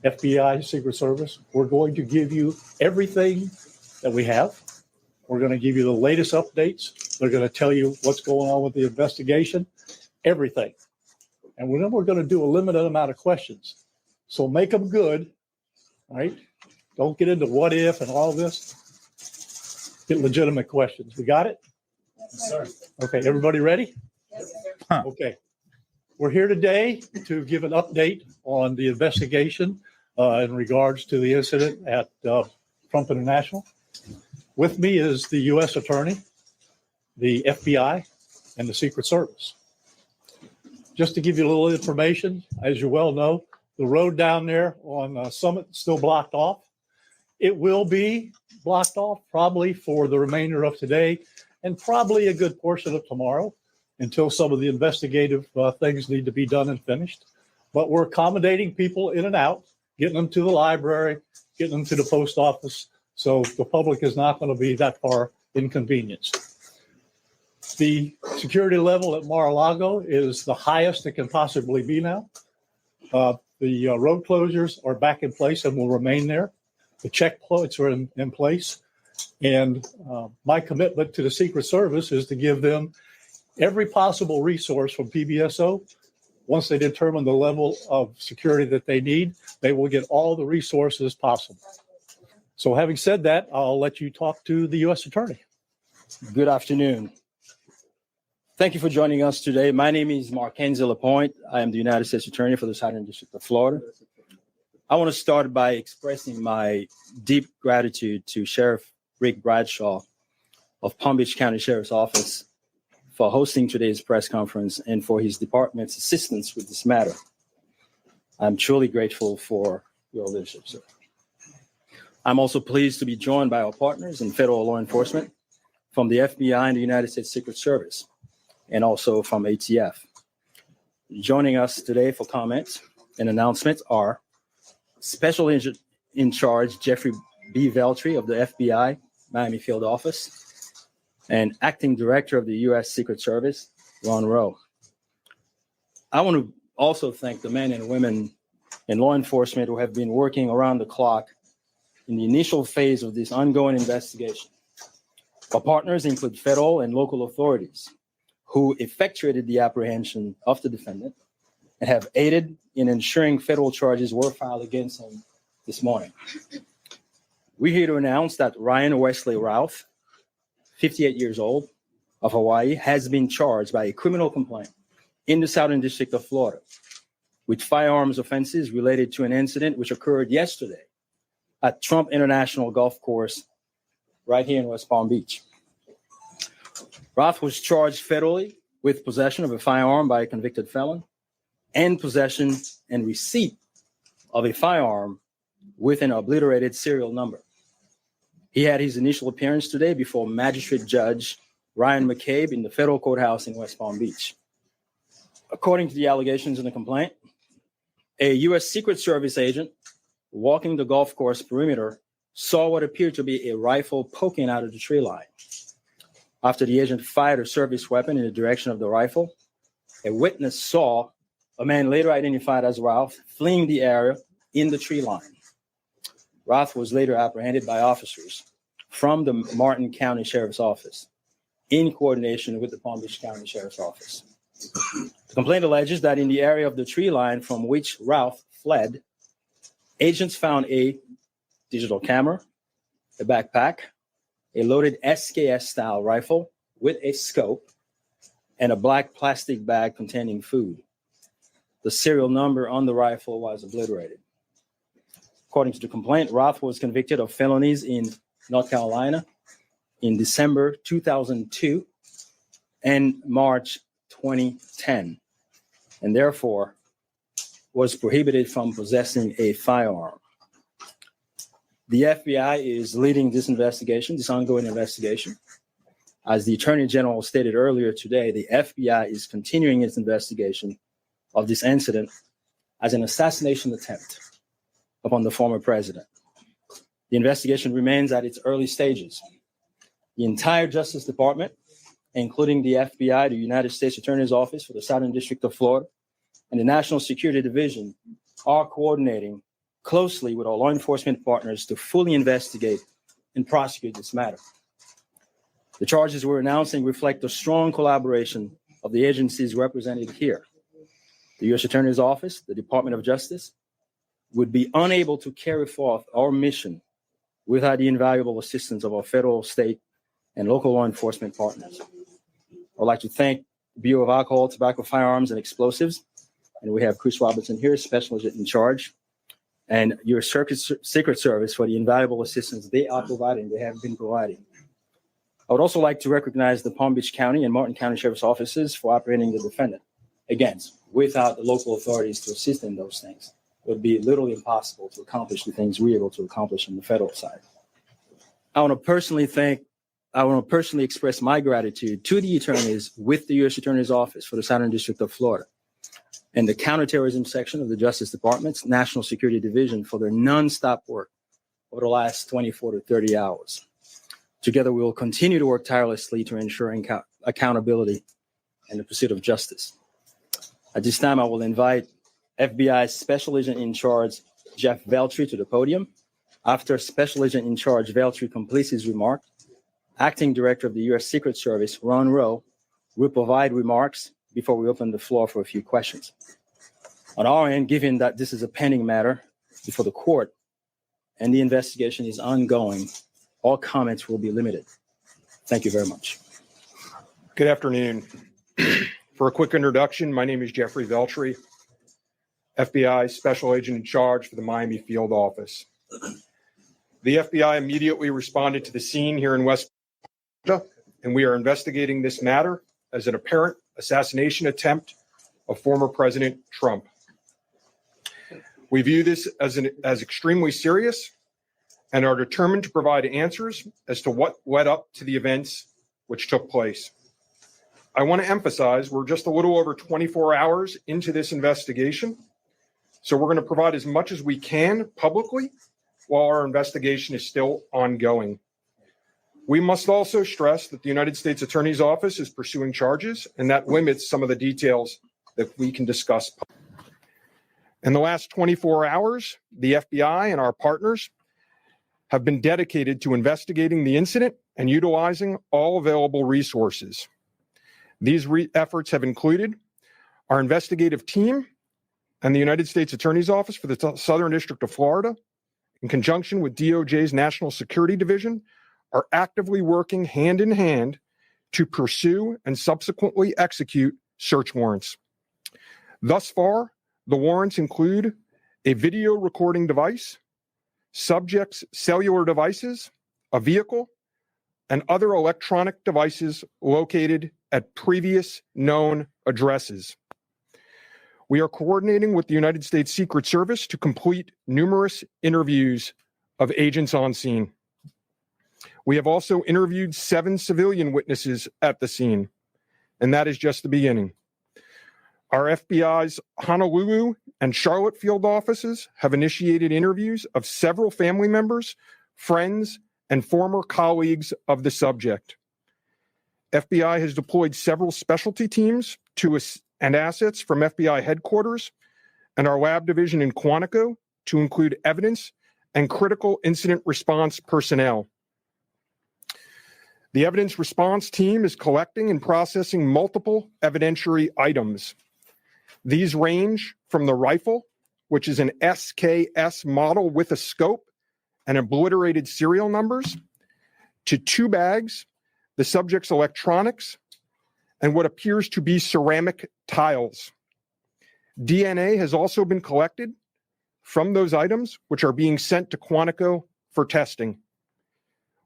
FBI, Secret Service, we're going to give you everything that we have. We're going to give you the latest updates. They're going to tell you what's going on with the investigation, everything. And then we're going to do a limited amount of questions. So make them good, right? Don't get into what if and all this. Get legitimate questions. We got it? Yes, sir. Okay, everybody ready? Yes, sir. Huh. Okay. We're here today to give an update on the investigation in regards to the incident at Trump International. With me is the U.S. Attorney, the FBI, and the Secret Service. Just to give you a little information, as you well know, the road down there on Summit is still blocked off. It will be blocked off probably for the remainder of today and probably a good portion of tomorrow until some of the investigative things need to be done and finished. But we're accommodating people in and out, getting them to the library, getting them to the post office, so the public is not going to be that far inconvenienced. The security level at Mar-a-Lago is the highest it can possibly be now. The road closures are back in place and will remain there. The checkpoints are in place. And my commitment to the Secret Service is to give them every possible resource from PBSO. Once they determine the level of security that they need, they will get all the resources possible. So having said that, I'll let you talk to the U.S. Attorney. Good afternoon. Thank you for joining us today. My name is Mackenzie Lapointe. I am the United States Attorney for the Southern District of Florida. I want to start by expressing my deep gratitude to Sheriff Rick Bradshaw of Palm Beach County Sheriff's Office for hosting today's press conference and for his department's assistance with this matter. I'm truly grateful for your leadership, sir. I'm also pleased to be joined by our partners in federal law enforcement from the FBI and the United States Secret Service, and also from ATF. Joining us today for comments and announcements are Special Agent in Charge Jeffrey B. Veltri of the FBI Miami Field Office, and Acting Director of the U.S. Secret Service, Ron Rowe. I want to also thank the men and women in law enforcement who have been working around the clock in the initial phase of this ongoing investigation. Our partners include federal and local authorities who effectuated the apprehension of the defendant and have aided in ensuring federal charges were filed against him this morning. We're here to announce that Ryan Wesley Routh, 58 years old, of Hawaii, has been charged by a criminal complaint in the Southern District of Florida with firearms offenses related to an incident which occurred yesterday at Trump International Golf Course right here in West Palm Beach. Roth was charged federally with possession of a firearm by a convicted felon and possession and receipt of a firearm with an obliterated serial number. He had his initial appearance today before Magistrate Judge Ryan McCabe in the federal courthouse in West Palm Beach. According to the allegations in the complaint, a U.S. Secret Service agent walking the golf course perimeter saw what appeared to be a rifle poking out of the tree line. After the agent fired a service weapon in the direction of the rifle, a witness saw a man later identified as Ralph fleeing the area in the tree line. Ralph was later apprehended by officers from the Martin County Sheriff's Office in coordination with the Palm Beach County Sheriff's Office. The complaint alleges that in the area of the tree line from which Ralph fled, agents found a digital camera, a backpack, a loaded SKS-style rifle with a scope, and a black plastic bag containing food. The serial number on the rifle was obliterated. According to the complaint, Ralph was convicted of felonies in North Carolina in December 2002 and March 2010, and therefore was prohibited from possessing a firearm. The FBI is leading this investigation, this ongoing investigation. As the Attorney General stated earlier today, the FBI is continuing its investigation of this incident as an assassination attempt upon the former president. The investigation remains at its early stages. The entire Justice Department, including the FBI, the United States Attorney's Office for the Southern District of Florida, and the National Security Division are coordinating closely with our law enforcement partners to fully investigate and prosecute this matter. The charges we're announcing reflect the strong collaboration of the agencies represented here. The U.S. Attorney's Office, the Department of Justice, would be unable to carry forth our mission without the invaluable assistance of our federal, state, and local law enforcement partners. I'd like to thank the Bureau of Alcohol, Tobacco, Firearms, and Explosives, and we have Chris Robertson here, Special Agent in Charge, and your Secret Service for the invaluable assistance they are providing, they have been providing. I would also like to recognize the Palm Beach County and Martin County Sheriff's Offices for apprehending the defendant. Again, without the local authorities to assist in those things, it would be literally impossible to accomplish the things we're able to accomplish on the federal side. I want to personally express my gratitude to the attorneys with the U.S. Attorney's Office for the Southern District of Florida and the Counterterrorism Section of the Justice Department's National Security Division for their nonstop work over the last 24 to 30 hours. Together, we will continue to work tirelessly to ensure accountability and the pursuit of justice. At this time, I will invite FBI Special Agent in Charge Jeff Veltri to the podium. After Special Agent in Charge Veltri completes his remark, Acting Director of the U.S. Secret Service, Ron Rowe, will provide remarks before we open the floor for a few questions. On our end, given that this is a pending matter before the court and the investigation is ongoing, all comments will be limited. Thank you very much. Good afternoon. For a quick introduction, my name is Jeffrey Veltri, FBI Special Agent in Charge for the Miami Field Office. The FBI immediately responded to the scene here in West Florida, and we are investigating this matter as an apparent assassination attempt of former President Trump. We view this as extremely serious and are determined to provide answers as to what led up to the events which took place. I want to emphasize we're just a little over 24 hours into this investigation, so we're going to provide as much as we can publicly while our investigation is still ongoing. We must also stress that the United States Attorney's Office is pursuing charges, and that limits some of the details that we can discuss. In the last 24 hours, the FBI and our partners have been dedicated to investigating the incident and utilizing all available resources. These efforts have included our investigative team and the United States Attorney's Office for the Southern District of Florida, in conjunction with DOJ's National Security Division, are actively working hand in hand to pursue and subsequently execute search warrants. Thus far, the warrants include a video recording device, subjects' cellular devices, a vehicle, and other electronic devices located at previous known addresses. We are coordinating with the United States Secret Service to complete numerous interviews of agents on scene. We have also interviewed 7 civilian witnesses at the scene, and that is just the beginning. Our FBI's Honolulu and Charlotte field offices have initiated interviews of several family members, friends, and former colleagues of the subject. FBI has deployed several specialty teams to and assets from FBI headquarters and our lab division in Quantico to include evidence and critical incident response personnel. The evidence response team is collecting and processing multiple evidentiary items. These range from the rifle, which is an SKS model with a scope and obliterated serial numbers, to 2 bags, the subject's electronics, and what appears to be ceramic tiles. DNA has also been collected from those items, which are being sent to Quantico for testing.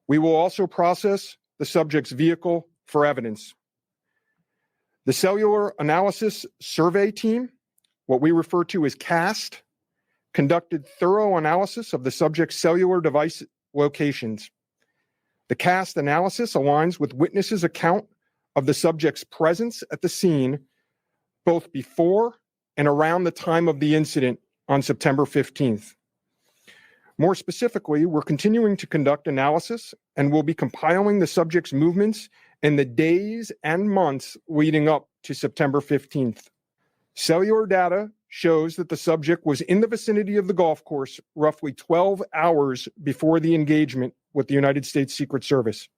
We will also process the subject's vehicle for evidence. The Cellular Analysis Survey Team, what we refer to as CAST, conducted thorough analysis of the subject's cellular device locations. The CAST analysis aligns with witnesses' account of the subject's presence at the scene both before and around the time of the incident on September 15th. More specifically, we're continuing to conduct analysis and will be compiling the subject's movements in the days and months leading up to September 15th. Cellular data shows that the subject was in the vicinity of the golf course roughly 12 hours before the engagement with the United States Secret Service.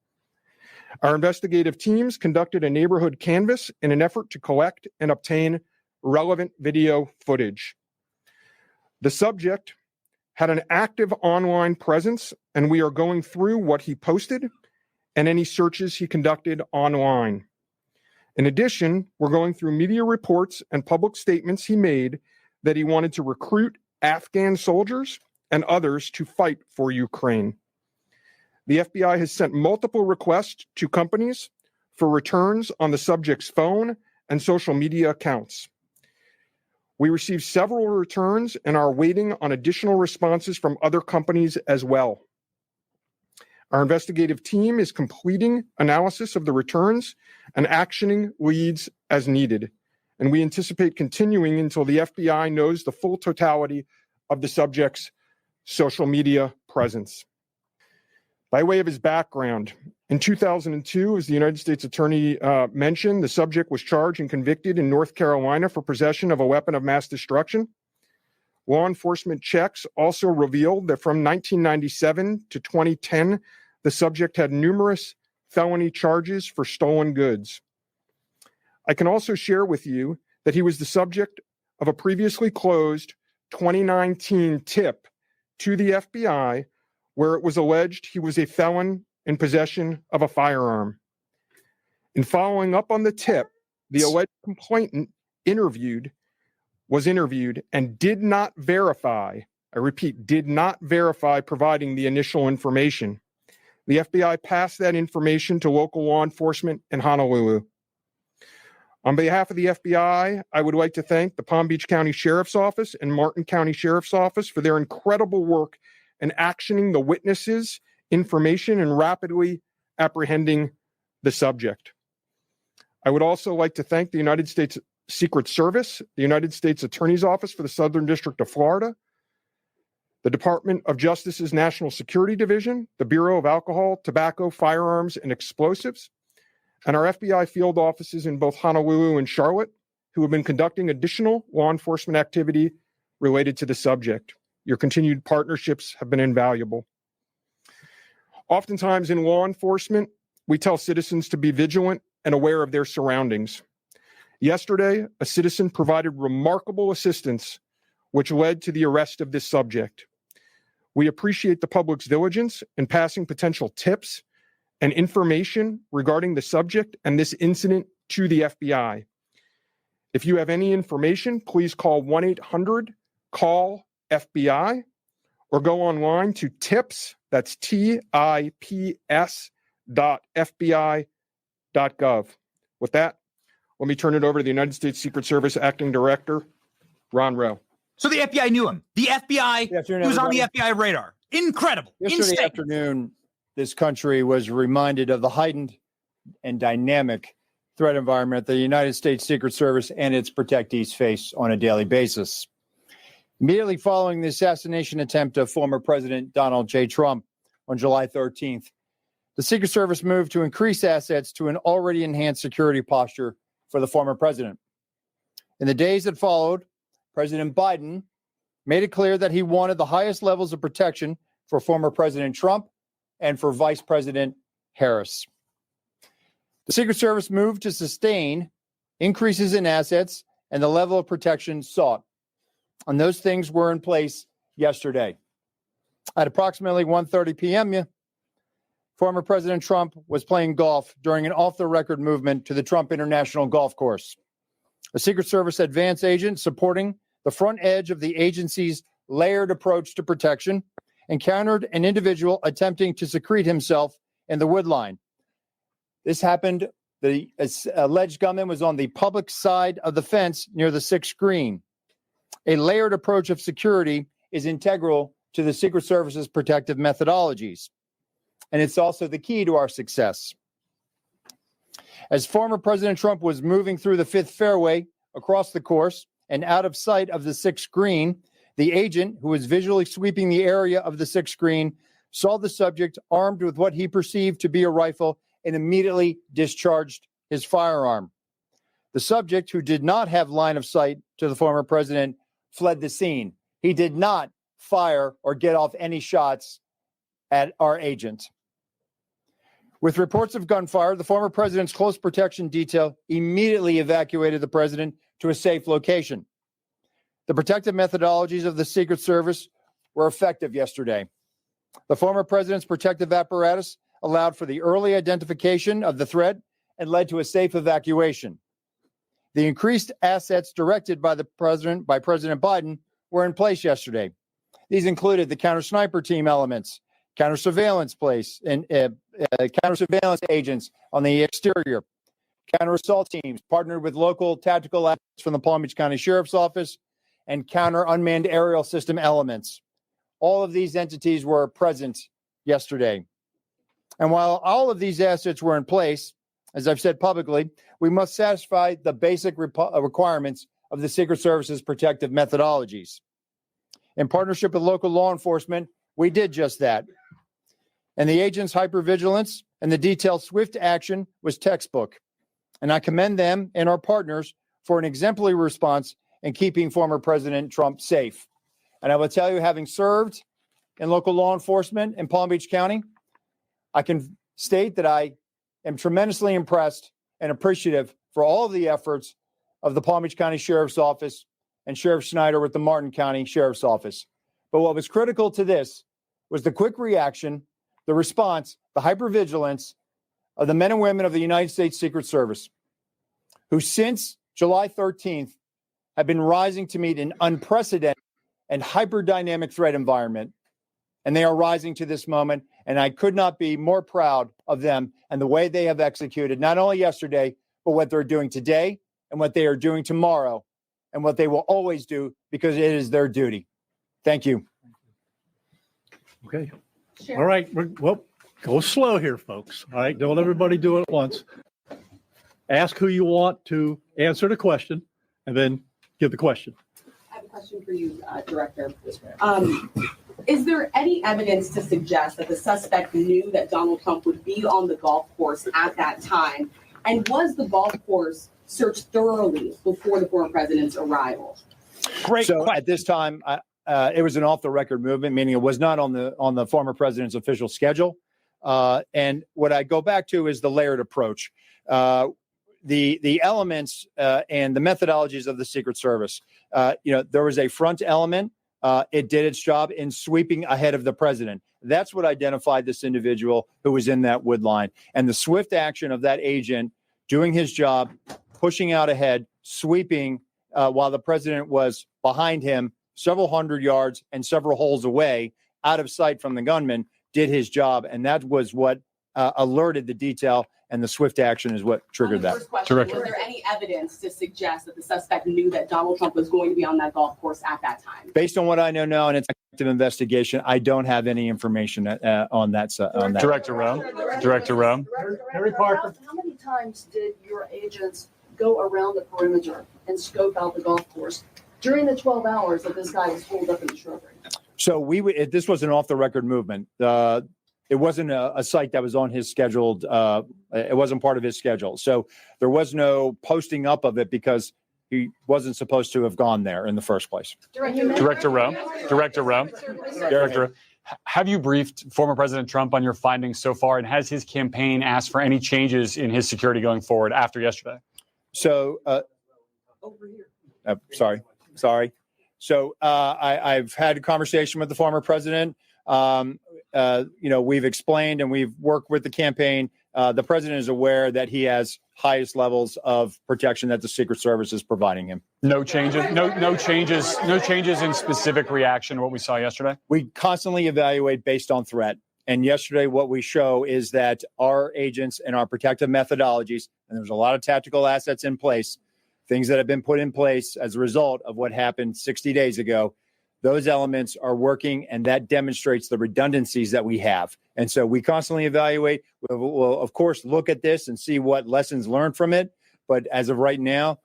Our investigative teams conducted a neighborhood canvass in an effort to collect and obtain relevant video footage. The subject had an active online presence, and we are going through what he posted and any searches he conducted online. In addition, we're going through media reports and public statements he made that he wanted to recruit Afghan soldiers and others to fight for Ukraine. The FBI has sent multiple requests to companies for returns on the subject's phone and social media accounts. We received several returns and are waiting on additional responses from other companies as well. Our investigative team is completing analysis of the returns and actioning leads as needed, and we anticipate continuing until the FBI knows the full totality of the subject's social media presence. By way of his background, in 2002, as the United States Attorney mentioned, the subject was charged and convicted in North Carolina for possession of a weapon of mass destruction. Law enforcement checks also revealed that from 1997 to 2010, the subject had numerous felony charges for stolen goods. I can also share with you that he was the subject of a previously closed 2019 tip to the FBI where it was alleged he was a felon in possession of a firearm. In following up on the tip, the alleged complainant was interviewed and did not verify, I repeat, did not verify providing the initial information. The FBI passed that information to local law enforcement in Honolulu. On behalf of the FBI, I would like to thank the Palm Beach County Sheriff's Office and Martin County Sheriff's Office for their incredible work in actioning the witnesses' information and rapidly apprehending the subject. I would also like to thank the United States Secret Service, the United States Attorney's Office for the Southern District of Florida, the Department of Justice's National Security Division, the Bureau of Alcohol, Tobacco, Firearms, and Explosives, and our FBI field offices in both Honolulu and Charlotte, who have been conducting additional law enforcement activity related to the subject. Your continued partnerships have been invaluable. Oftentimes in law enforcement, we tell citizens to be vigilant and aware of their surroundings. Yesterday, a citizen provided remarkable assistance, which led to the arrest of this subject. We appreciate the public's diligence in passing potential tips and information regarding the subject and this incident to the FBI. If you have any information, please call 1-800-CALL-FBI or go online to tips, that's tips.fbi.gov. With that, let me turn it over to the United States Secret Service Acting Director, Ron Rowe. So the FBI knew him. The FBI was on the FBI radar. Incredible. Yesterday afternoon, this country was reminded of the heightened and dynamic threat environment the United States Secret Service and its protectees face on a daily basis. Immediately following the assassination attempt of former President Donald J. Trump on July 13th, the Secret Service moved to increase assets to an already enhanced security posture for the former president. In the days that followed, President Biden made it clear that he wanted the highest levels of protection for former President Trump and for Vice President Harris. The Secret Service moved to sustain increases in assets and the level of protection sought. And those things were in place yesterday. At approximately 1:30 p.m., former President Trump was playing golf during an off-the-record movement to the Trump International Golf Course. A Secret Service advance agent supporting the front edge of the agency's layered approach to protection encountered an individual attempting to secrete himself in the wood line. This happened, the alleged gunman was on the public side of the fence near the sixth green. A layered approach of security is integral to the Secret Service's protective methodologies, and it's also the key to our success. As former President Trump was moving through the fifth fairway across the course and out of sight of the sixth green, the agent, who was visually sweeping the area of the sixth green, saw the subject armed with what he perceived to be a rifle and immediately discharged his firearm. The subject, who did not have line of sight to the former president, fled the scene. He did not fire or get off any shots at our agent. With reports of gunfire, the former president's close protection detail immediately evacuated the president to a safe location. The protective methodologies of the Secret Service were effective yesterday. The former president's protective apparatus allowed for the early identification of the threat and led to a safe evacuation. The increased assets directed by President Biden were in place yesterday. These included the counter-sniper team elements, counter-surveillance counter-surveillance agents on the exterior, counter-assault teams partnered with local tactical assets from the Palm Beach County Sheriff's Office, and counter-unmanned aerial system elements. All of these entities were present yesterday. And while all of these assets were in place, as I've said publicly, we must satisfy the basic requirements of the Secret Service's protective methodologies. In partnership with local law enforcement, we did just that. And the agents' hypervigilance and the detailed swift action was textbook. And I commend them and our partners for an exemplary response in keeping former President Trump safe. And I will tell you, having served in local law enforcement in Palm Beach County, I can state that I am tremendously impressed and appreciative for all of the efforts of the Palm Beach County Sheriff's Office and Sheriff Schneider with the Martin County Sheriff's Office. But what was critical to this was the quick reaction, the response, the hypervigilance of the men and women of the United States Secret Service, who since July 13th have been rising to meet an unprecedented and hyper-dynamic threat environment. And they are rising to this moment. And I could not be more proud of them and the way they have executed, not only yesterday, but what they're doing today and what they are doing tomorrow and what they will always do, because it is their duty. Thank you. Okay. All right. Well, go slow here, folks. All right. Don't everybody do it at once. Ask who you want to answer the question and then give the question. I have a question for you, Director. Is there any evidence to suggest that the suspect knew that Donald Trump would be on the golf course at that time? And was the golf course searched thoroughly before the former president's arrival? Great. So at this time, it was an off-the-record movement, meaning it was not on the former president's official schedule. And what I go back to is the layered approach. The elements and the methodologies of the Secret Service. There was a front element. It did its job in sweeping ahead of the president. That's what identified this individual who was in that wood line. And the swift action of that agent doing his job, pushing out ahead, sweeping while the president was behind him several hundred yards and several holes away, out of sight from the gunman, did his job. And that was what alerted the detail, and the swift action is what triggered that. Director. Was there any evidence to suggest that the suspect knew that Donald Trump was going to be on that golf course at that time? Based on what I know now, and it's an active investigation, I don't have any information on that. Director Rome. Director Rome. Harry Parker. How many times did your agents go around the perimeter and scope out the golf course during the 12 hours that this guy was holed up in the shrubbery? So this was an off-the-record movement. It wasn't a site that was on his scheduled. It wasn't part of his schedule. So there was no posting up of it because he wasn't supposed to have gone there in the first place. Director Rowe, have you briefed former President Trump on your findings so far, and has his campaign asked for any changes in his security going forward after yesterday? So, sorry. So I've had a conversation with the former president. We've explained and we've worked with the campaign. The president is aware that he has highest levels of protection that the Secret Service is providing him. No changes in specific reaction to what we saw yesterday? We constantly evaluate based on threat. And yesterday, what we show is that our agents and our protective methodologies, and there's a lot of tactical assets in place, things that have been put in place as a result of what happened 60 days ago, those elements are working, and that demonstrates the redundancies that we have. And so we constantly evaluate. We'll of course, look at this and see what lessons learned from it. But as of right now,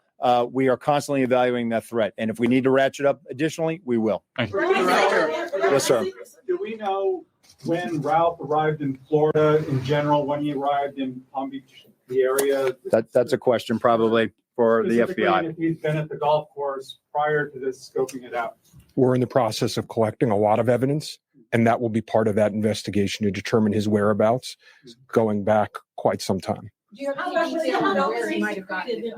we are constantly evaluating that threat. And if we need to ratchet up additionally, we will. Thank you. Yes, sir. Do we know when Ralph arrived in Florida in general, when he arrived in Palm Beach, the area? That's a question probably for the FBI. If he's been at the golf course prior to this scoping it out. We're in the process of collecting a lot of evidence, and that will be part of that investigation to determine his whereabouts going back quite some time. Do you have any detail on where he might have gotten it?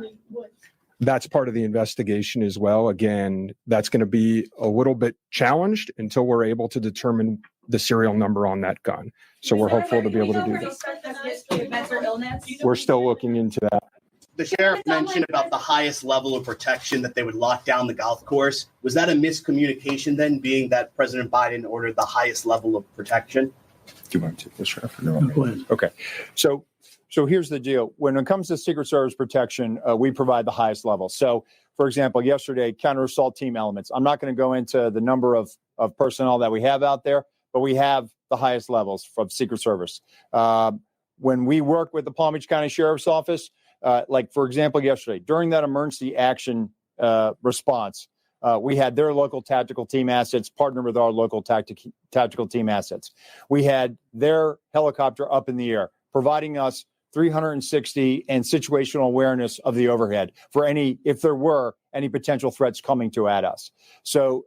That's part of the investigation as well. Again, that's going to be a little bit challenged until we're able to determine the serial number on that gun. So we're hopeful to be able to do that. We're still looking into that. The sheriff mentioned about the highest level of protection that they would lock down the golf course. Was that a miscommunication then, being that President Biden ordered the highest level of protection? Do you want to take this, Sheriff? No, go ahead. Okay. So here's the deal. When it comes to Secret Service protection, we provide the highest level. So, for example, yesterday, counter assault team elements. I'm not going to go into the number of personnel that we have out there, but we have the highest levels from Secret Service. When we work with the Palm Beach County Sheriff's Office, like, for example, yesterday, during that emergency action response, we had their local tactical team assets partner with our local tactical team assets. We had their helicopter up in the air, providing us 360 and situational awareness of the overhead for if there were any potential threats coming at us. So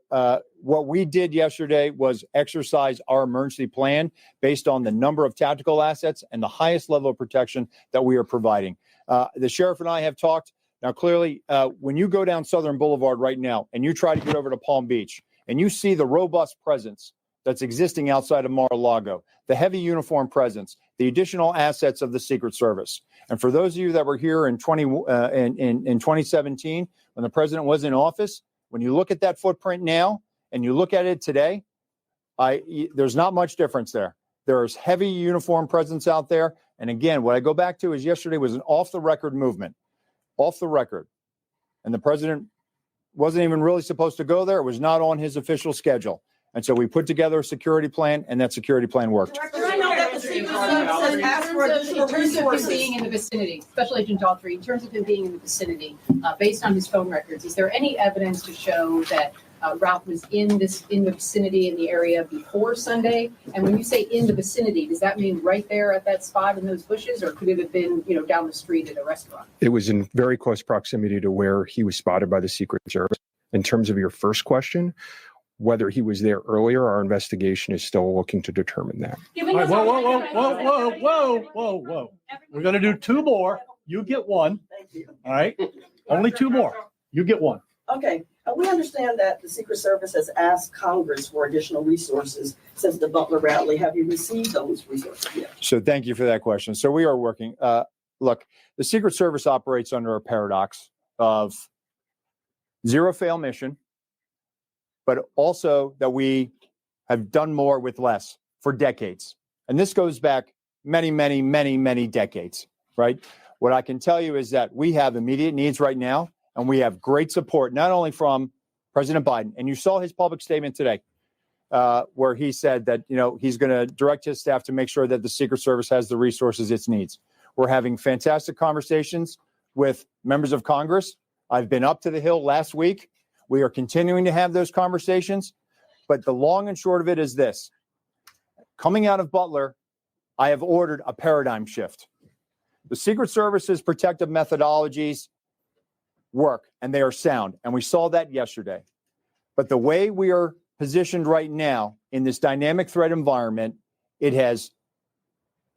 what we did yesterday was exercise our emergency plan based on the number of tactical assets and the highest level of protection that we are providing. The sheriff and I have talked. Now, clearly, when you go down Southern Boulevard right now and you try to get over to Palm Beach and you see the robust presence that's existing outside of Mar-a-Lago, the heavy uniform presence, the additional assets of the Secret Service. And for those of you that were here in 2017, when the president was in office, when you look at that footprint now and you look at it today, there's not much difference there. There is heavy uniform presence out there. And again, what I go back to is yesterday was an off-the-record movement, off the record. And the president wasn't even really supposed to go there. It was not on his official schedule. And so we put together a security plan, and that security plan worked. I know that the Secret Service asked for additional resources. Being in the vicinity, Special Agent Daughtry, in terms of him being in the vicinity, based on his phone records, is there any evidence to show that Ralph was in the vicinity in the area before Sunday? And when you say in the vicinity, does that mean right there at that spot in those bushes, or could it have been, down the street at a restaurant? It was in very close proximity to where he was spotted by the Secret Service. In terms of your first question, whether he was there earlier, our investigation is still looking to determine that. All right, whoa. We're going to do two more. You get one. All right. Only two more. You get one. Okay. We understand that the Secret Service has asked Congress for additional resources since the Butler rally. Have you received those resources yet? So thank you for that question. So we are working. Look, the Secret Service operates under a paradox of zero fail mission, but also that we have done more with less for decades. And this goes back many decades, right? What I can tell you is that we have immediate needs right now, and we have great support, not only from President Biden, and you saw his public statement today, where he said that, he's going to direct his staff to make sure that the Secret Service has the resources it needs. We're having fantastic conversations with members of Congress. I've been up to the Hill last week. We are continuing to have those conversations, but the long and short of it is this. Coming out of Butler, I have ordered a paradigm shift. The Secret Service's protective methodologies work and they are sound. And we saw that yesterday. But the way we are positioned right now in this dynamic threat environment, it has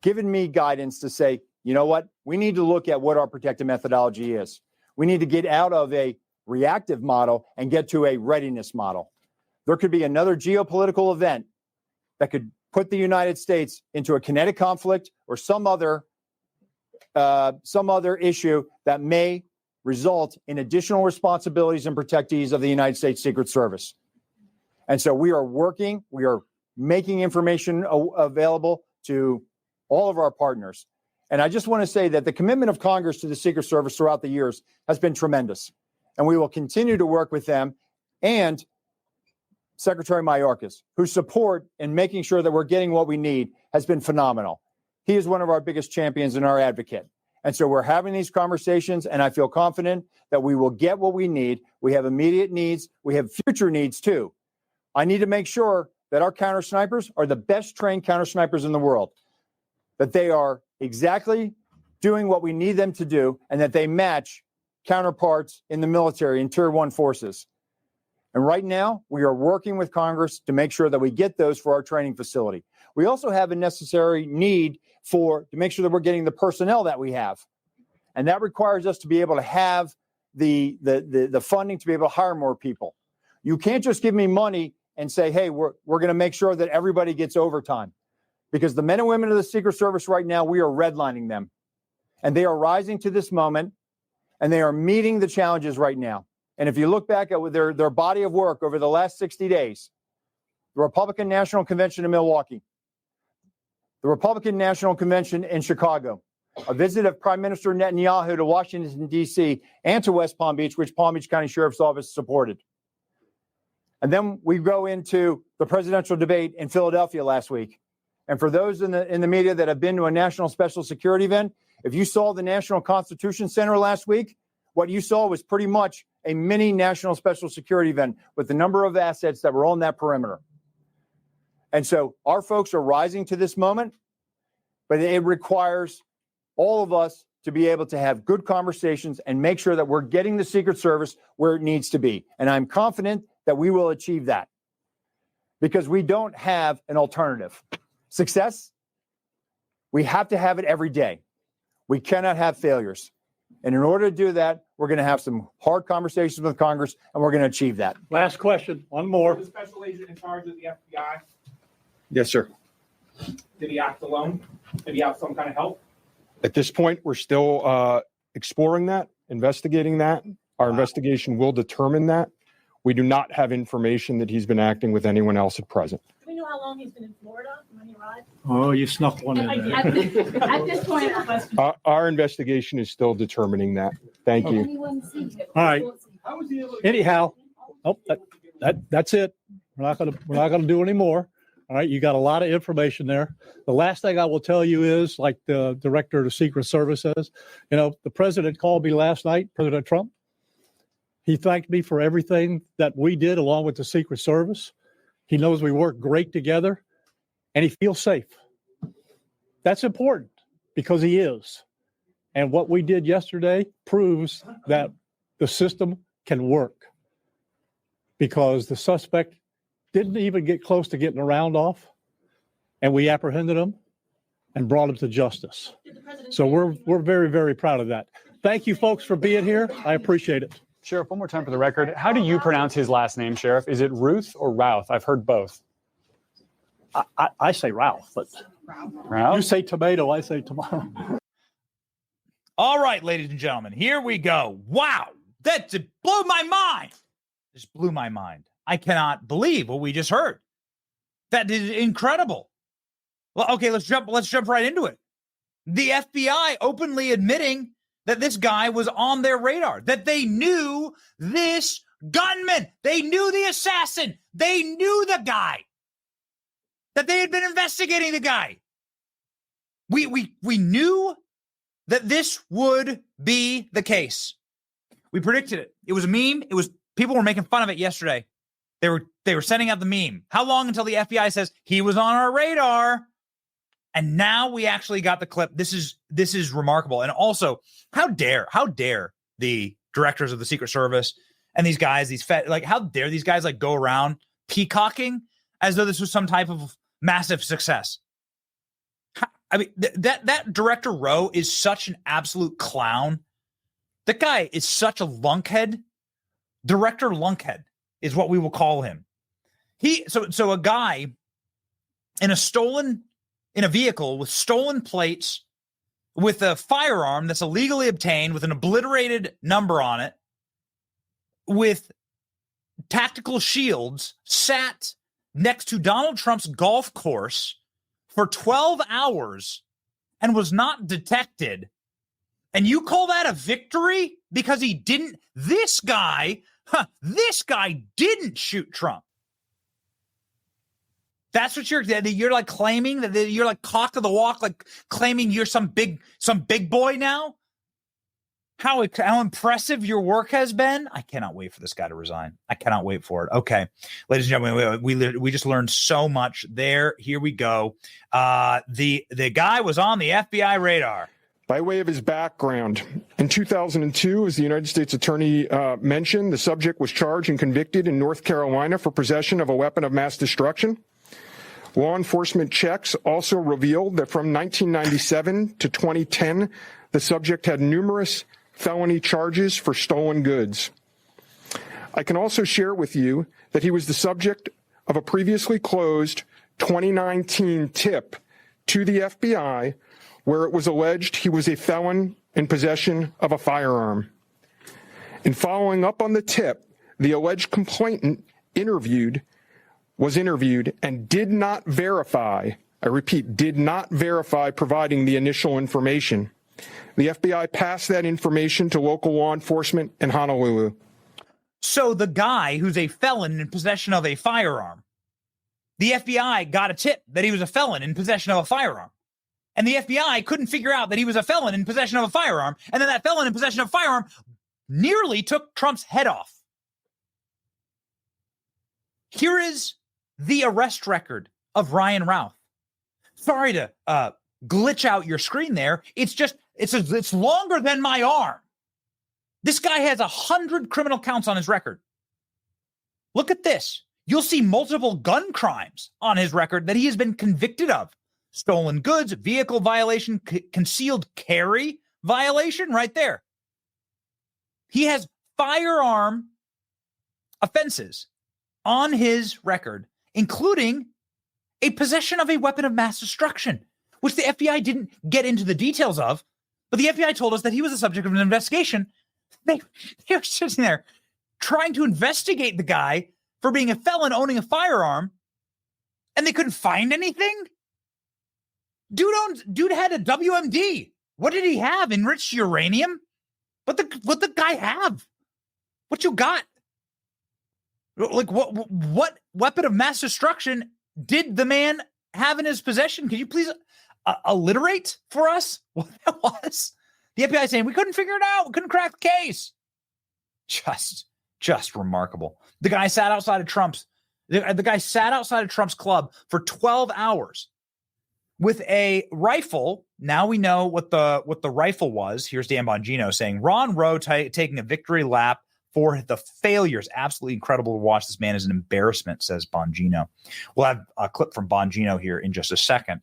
given me guidance to say, you know what? We need to look at what our protective methodology is. We need to get out of a reactive model and get to a readiness model. There could be another geopolitical event that could put the United States into a kinetic conflict or some other issue that may result in additional responsibilities and protectees of the United States Secret Service. And so we are working, we are making information available to all of our partners. And I just want to say that the commitment of Congress to the Secret Service throughout the years has been tremendous. And we will continue to work with them and Secretary Mayorkas, whose support in making sure that we're getting what we need has been phenomenal. He is one of our biggest champions and our advocate. And so we're having these conversations, and I feel confident that we will get what we need. We have immediate needs. We have future needs, too. I need to make sure that our counter snipers are the best trained counter snipers in the world, that they are exactly doing what we need them to do, and that they match counterparts in the military and Tier 1 forces. And right now, we are working with Congress to make sure that we get those for our training facility. We also have a necessary need to make sure that we're getting the personnel that we have. And that requires us to be able to have the funding to be able to hire more people. You can't just give me money and say, hey, we're going to make sure that everybody gets overtime. Because the men and women of the Secret Service right now, we are redlining them. And they are rising to this moment, and they are meeting the challenges right now. And if you look back at their body of work over the last 60 days, the Republican National Convention in Milwaukee, the Republican National Convention in Chicago, a visit of Prime Minister Netanyahu to Washington, D.C., and to West Palm Beach, which Palm Beach County Sheriff's Office supported. And then we go into the presidential debate in Philadelphia last week. And for those in the media that have been to a national special security event, if you saw the National Constitution Center last week, what you saw was pretty much a mini national special security event with the number of assets that were on that perimeter. And so our folks are rising to this moment, but it requires all of us to be able to have good conversations and make sure that we're getting the Secret Service where it needs to be. And I'm confident that we will achieve that because we don't have an alternative. Success, we have to have it every day. We cannot have failures. And in order to do that, we're going to have some hard conversations with Congress, and we're going to achieve that. Last question, one more. The special agent in charge of the FBI, Yes, sir. did he act alone? Did he have some kind of help? At this point, we're still exploring that, investigating that. Our investigation will determine that. We do not have information that he's been acting with anyone else at present. Do we know how long he's been in Florida when he arrived? Oh, you snuck one in there. At this point, Our investigation is still determining that. Thank you. All right. Anyhow, that's it. We're not gonna do any more. All right, you got a lot of information there. The last thing I will tell you is, like the director of the Secret Service says, the president called me last night, President Trump. He thanked me for everything that we did along with the Secret Service. He knows we work great together, and he feels safe. That's important because he is. And what we did yesterday proves that the system can work because the suspect didn't even get close to getting a round off, and we apprehended him and brought him to justice. So we're very, very proud of that. Thank you, folks, for being here. I appreciate it. Sheriff, one more time for the record. How do you pronounce his last name, Sheriff? Is it Ruth or Routh? I've heard both. I say Ralph, but Ralph? You say tomato, I say tomato. All right, ladies and gentlemen, here we go. Wow, that blew my mind. Just blew my mind. I cannot believe what we just heard. That is incredible. Well, okay, let's jump right into it. The FBI openly admitting that this guy was on their radar, that they knew this gunman, they knew the assassin, they knew the guy, that they had been investigating the guy. We knew that this would be the case. We predicted it. It was a meme. People were making fun of it yesterday. They were sending out the meme. How long until the FBI says he was on our radar? And now we actually got the clip. This is remarkable. And also, how dare the directors of the Secret Service and these guys, like, how dare these guys like go around peacocking as though this was some type of massive success? I mean, that Director Rowe is such an absolute clown. That guy is such a lunkhead. Director Lunkhead is what we will call him. So a guy in a vehicle with stolen plates, with a firearm that's illegally obtained, with an obliterated number on it, with tactical shields, sat next to Donald Trump's golf course for 12 hours and was not detected. And you call that a victory because he didn't? This guy didn't shoot Trump. That's what you're like claiming, that you're like cock of the walk, like claiming you're some big boy now. How impressive your work has been. I cannot wait for this guy to resign. I cannot wait for it. Okay, ladies and gentlemen, we just learned so much there. Here we go. The guy was on the FBI radar. By way of his background, in 2002, as the United States Attorney mentioned, the subject was charged and convicted in North Carolina for possession of a weapon of mass destruction. Law enforcement checks also revealed that from 1997 to 2010, the subject had numerous felony charges for stolen goods. I can also share with you that he was the subject of a previously closed 2019 tip to the FBI where it was alleged he was a felon in possession of a firearm. In following up on the tip, the alleged complainant was interviewed and did not verify, I repeat, did not verify providing the initial information. The FBI passed that information to local law enforcement in Honolulu. So the guy who's a felon in possession of a firearm, the FBI got a tip that he was a felon in possession of a firearm. And the FBI couldn't figure out that he was a felon in possession of a firearm. And then that felon in possession of a firearm nearly took Trump's head off. Here is the arrest record of Ryan Routh. Sorry to glitch out your screen there. It's longer than my arm. This guy has 100 criminal counts on his record. Look at this. You'll see multiple gun crimes on his record that he has been convicted of. Stolen goods, vehicle violation, concealed carry violation, right there. He has firearm offenses on his record, including a possession of a weapon of mass destruction, which the FBI didn't get into the details of, but the FBI told us that he was the subject of an investigation. They were sitting there trying to investigate the guy for being a felon owning a firearm, and they couldn't find anything? Dude had a WMD. What did he have? Enriched uranium? What the guy have? What you got? Like what weapon of mass destruction did the man have in his possession? Can you please alliterate for us what that was? The FBI saying we couldn't figure it out. We couldn't crack the case. Just remarkable. The guy sat outside of Trump's. The guy sat outside of Trump's club for 12 hours with a rifle. Now we know what the rifle was. Here's Dan Bongino saying Ron Rowe taking a victory lap for the failures. Absolutely incredible to watch. This man is an embarrassment, says Bongino. We'll have a clip from Bongino here in just a second.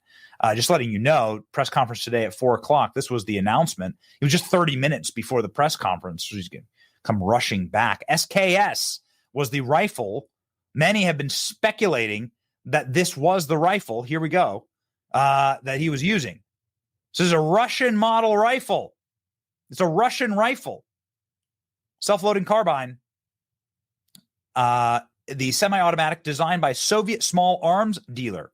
Just letting you know, press conference today at 4:00. This was the announcement. It was just 30 minutes before the press conference. She's going to come rushing back. SKS was the rifle. Many have been speculating that this was the rifle. Here we go. That he was using. This is a Russian model rifle. It's a Russian rifle. Self-loading carbine. The semi-automatic designed by Soviet small arms dealer.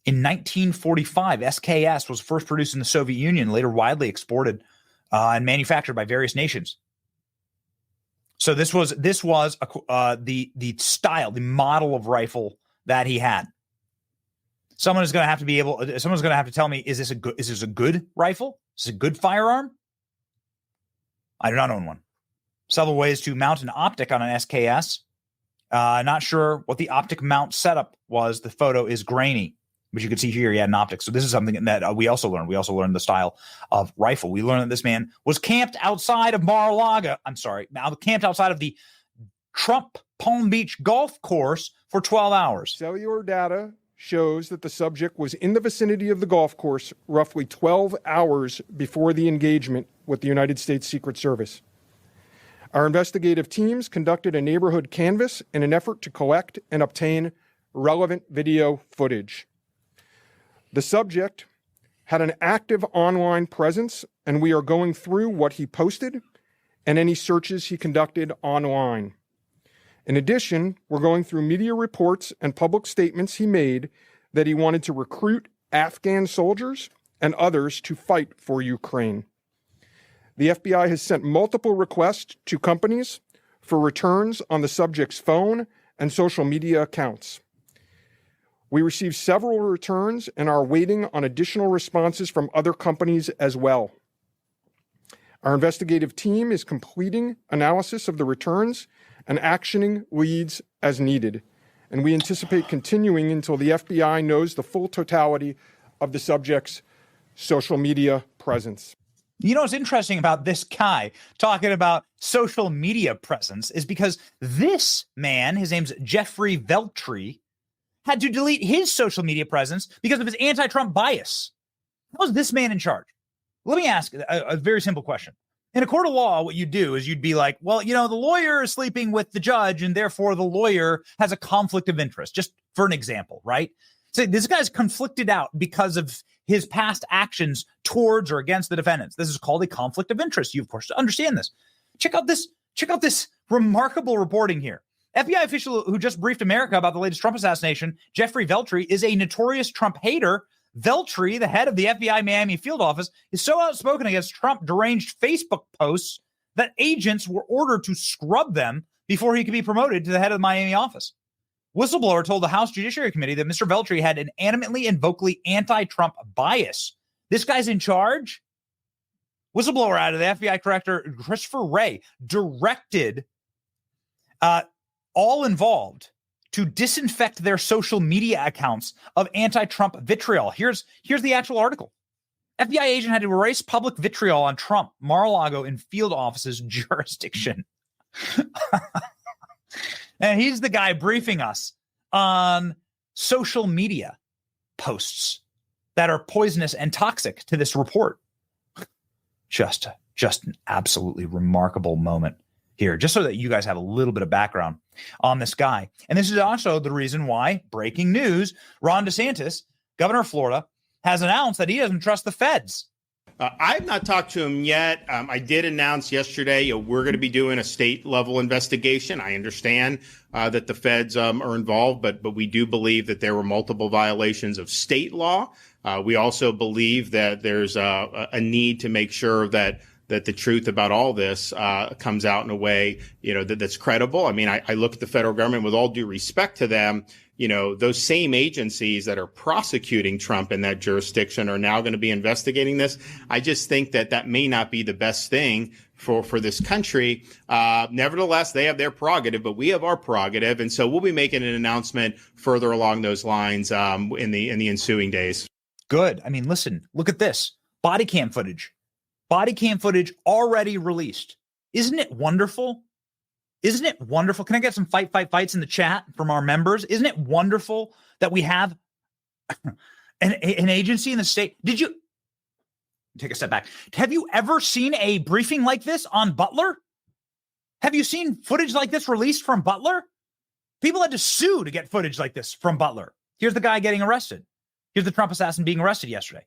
In 1945, SKS was first produced in the Soviet Union, later widely exported and manufactured by various nations. So this was the style, the model of rifle that he had. Someone's going to have to tell me, is this a good rifle? Is this a good firearm? I do not own one. Several ways to mount an optic on an SKS. Not sure what the optic mount setup was. The photo is grainy. But you can see here he had an optic. So this is something that we also learned. We also learned the style of rifle. We learned that this man was camped outside of camped outside of the Trump Palm Beach golf course for 12 hours. Cellular data shows that the subject was in the vicinity of the golf course roughly 12 hours before the engagement with the United States Secret Service. Our investigative teams conducted a neighborhood canvass in an effort to collect and obtain relevant video footage. The subject had an active online presence, and we are going through what he posted and any searches he conducted online. In addition, we're going through media reports and public statements he made that he wanted to recruit Afghan soldiers and others to fight for Ukraine. The FBI has sent multiple requests to companies for returns on the subject's phone and social media accounts. We received several returns and are waiting on additional responses from other companies as well. Our investigative team is completing analysis of the returns and actioning leads as needed, and we anticipate continuing until the FBI knows the full totality of the subject's social media presence. You know what's interesting about this guy talking about social media presence is because this man, his name's Jeffrey Veltri, had to delete his social media presence because of his anti-Trump bias. How is this man in charge? Let me ask a very simple question. In a court of law, what you do is you'd be like, well, you know, the lawyer is sleeping with the judge and therefore the lawyer has a conflict of interest, just for an example, right? So this guy's conflicted out because of his past actions towards or against the defendants. This is called a conflict of interest. You, of course, understand this. Check out this remarkable reporting here. FBI official who just briefed America about the latest Trump assassination, Jeffrey Veltri, is a notorious Trump hater. Veltri, the head of the FBI Miami field office, is so outspoken against Trump deranged Facebook posts that agents were ordered to scrub them before he could be promoted to the head of the Miami office. Whistleblower told the House Judiciary Committee that Mr. Veltri had an animately and vocally anti-Trump bias. This guy's in charge? Whistleblower out of the FBI director, Christopher Wray, directed all involved to disinfect their social media accounts of anti-Trump vitriol. Here's the actual article. FBI agent had to erase public vitriol on Trump, Mar-a-Lago in field office's jurisdiction. And he's the guy briefing us on social media posts that are poisonous and toxic to this report. Just an absolutely remarkable moment here, just so that you guys have a little bit of background on this guy. And this is also the reason why, breaking news, Ron DeSantis, governor of Florida, has announced that he doesn't trust the feds. I've not talked to him yet. I did announce yesterday we're going to be doing a state-level investigation. I understand that the feds are involved, but we do believe that there were multiple violations of state law. We also believe that there's a need to make sure that the truth about all this comes out in a way, that's credible. I mean, I look at the federal government with all due respect to them. Those same agencies that are prosecuting Trump in that jurisdiction are now going to be investigating this. I just think that may not be the best thing for this country. Nevertheless, they have their prerogative, but we have our prerogative. And so we'll be making an announcement further along those lines in the ensuing days. Good. I mean, listen, look at this. Body cam footage already released. Isn't it wonderful? Isn't it wonderful? Can I get some fights in the chat from our members? Isn't it wonderful that we have an agency in the state? Did you take a step back? Have you ever seen a briefing like this on Butler? Have you seen footage like this released from Butler? People had to sue to get footage like this from Butler. Here's the guy getting arrested. Here's the Trump assassin being arrested yesterday.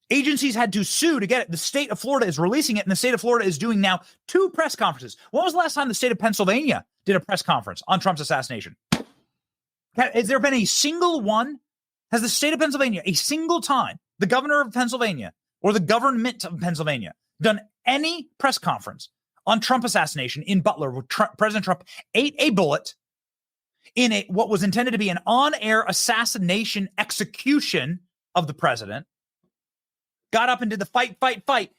Agencies had to sue to get it. The state of Florida is releasing it, and the state of Florida is doing now 2 press conferences. When was the last time the state of Pennsylvania did a press conference on Trump's assassination? Has there been a single one? Has the state of Pennsylvania, a single time, the governor of Pennsylvania or the government of Pennsylvania done any press conference on Trump assassination in Butler where President Trump ate a bullet in what was intended to be an on-air assassination execution of the president? Got up and did the fight.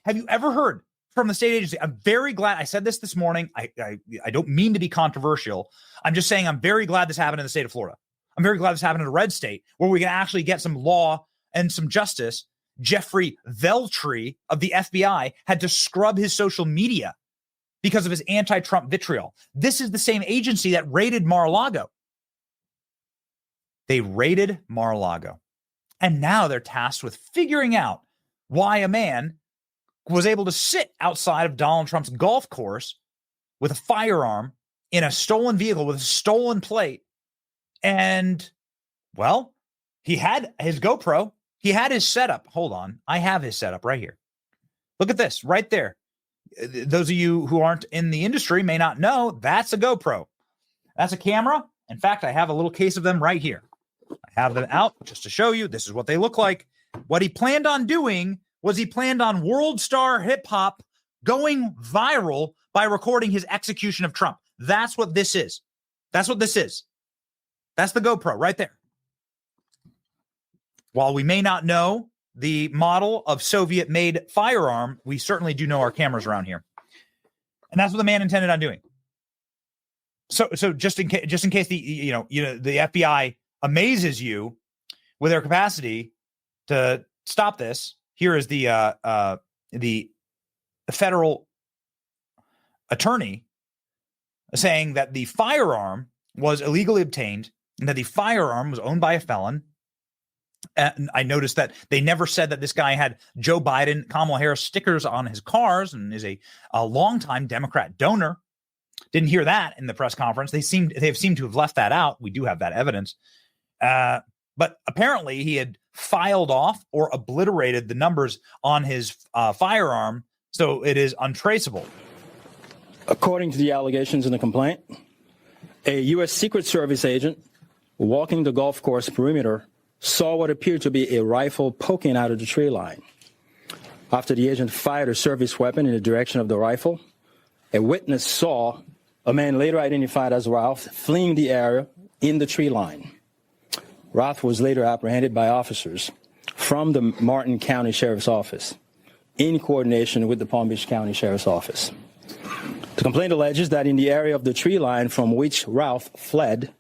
Have you ever heard from the state agency? I'm very glad. I said this morning. I don't mean to be controversial. I'm just saying I'm very glad this happened in the state of Florida. I'm very glad this happened in a red state where we can actually get some law and some justice. Jeffrey Veltri of the FBI had to scrub his social media because of his anti-Trump vitriol. This is the same agency that raided Mar-a-Lago. They raided Mar-a-Lago. And now they're tasked with figuring out why a man was able to sit outside of Donald Trump's golf course with a firearm in a stolen vehicle with a stolen plate. And, well, he had his GoPro. He had his setup. Hold on. I have his setup right here. Look at this right there. Those of you who aren't in the industry may not know that's a GoPro. That's a camera. In fact, I have a little case of them right here. I have them out just to show you. This is what they look like. What he planned on doing was he planned on world star hip hop going viral by recording his execution of Trump. That's what this is. That's what this is. That's the GoPro right there. While we may not know the model of Soviet-made firearm, we certainly do know our cameras around here. And that's what the man intended on doing. So just in case the the FBI amazes you with their capacity to stop this, here is the federal attorney saying that the firearm was illegally obtained and that the firearm was owned by a felon. And I noticed that they never said that this guy had Joe Biden, Kamala Harris stickers on his cars and is a longtime Democrat donor. Didn't hear that in the press conference. They've seemed to have left that out. We do have that evidence. But apparently he had filed off or obliterated the numbers on his firearm, so it is untraceable. According to the allegations in the complaint, a U.S. Secret Service agent walking the golf course perimeter saw what appeared to be a rifle poking out of the tree line. After the agent fired a service weapon in the direction of the rifle, a witness saw a man later identified as Ralph fleeing the area in the tree line. Ralph was later apprehended by officers from the Martin County Sheriff's Office in coordination with the Palm Beach County Sheriff's Office. The complaint alleges that in the area of the tree line from which Ralph fled,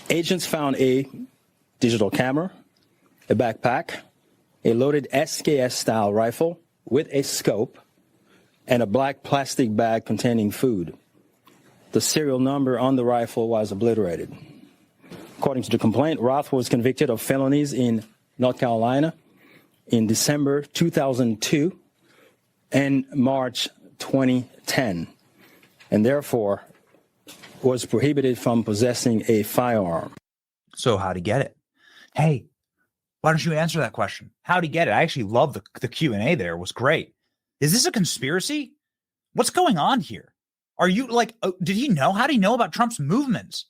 agents found a digital camera, a backpack, a loaded SKS-style rifle with a scope, and a black plastic bag containing food. The serial number on the rifle was obliterated. According to the complaint, Roth was convicted of felonies in North Carolina in December 2002 and March 2010, and therefore was prohibited from possessing a firearm. So how'd he get it? Hey, why don't you answer that question? How'd he get it? I actually love the Q&A there. It was great. Is this a conspiracy? What's going on here? Are you did he know? How do you know about Trump's movements?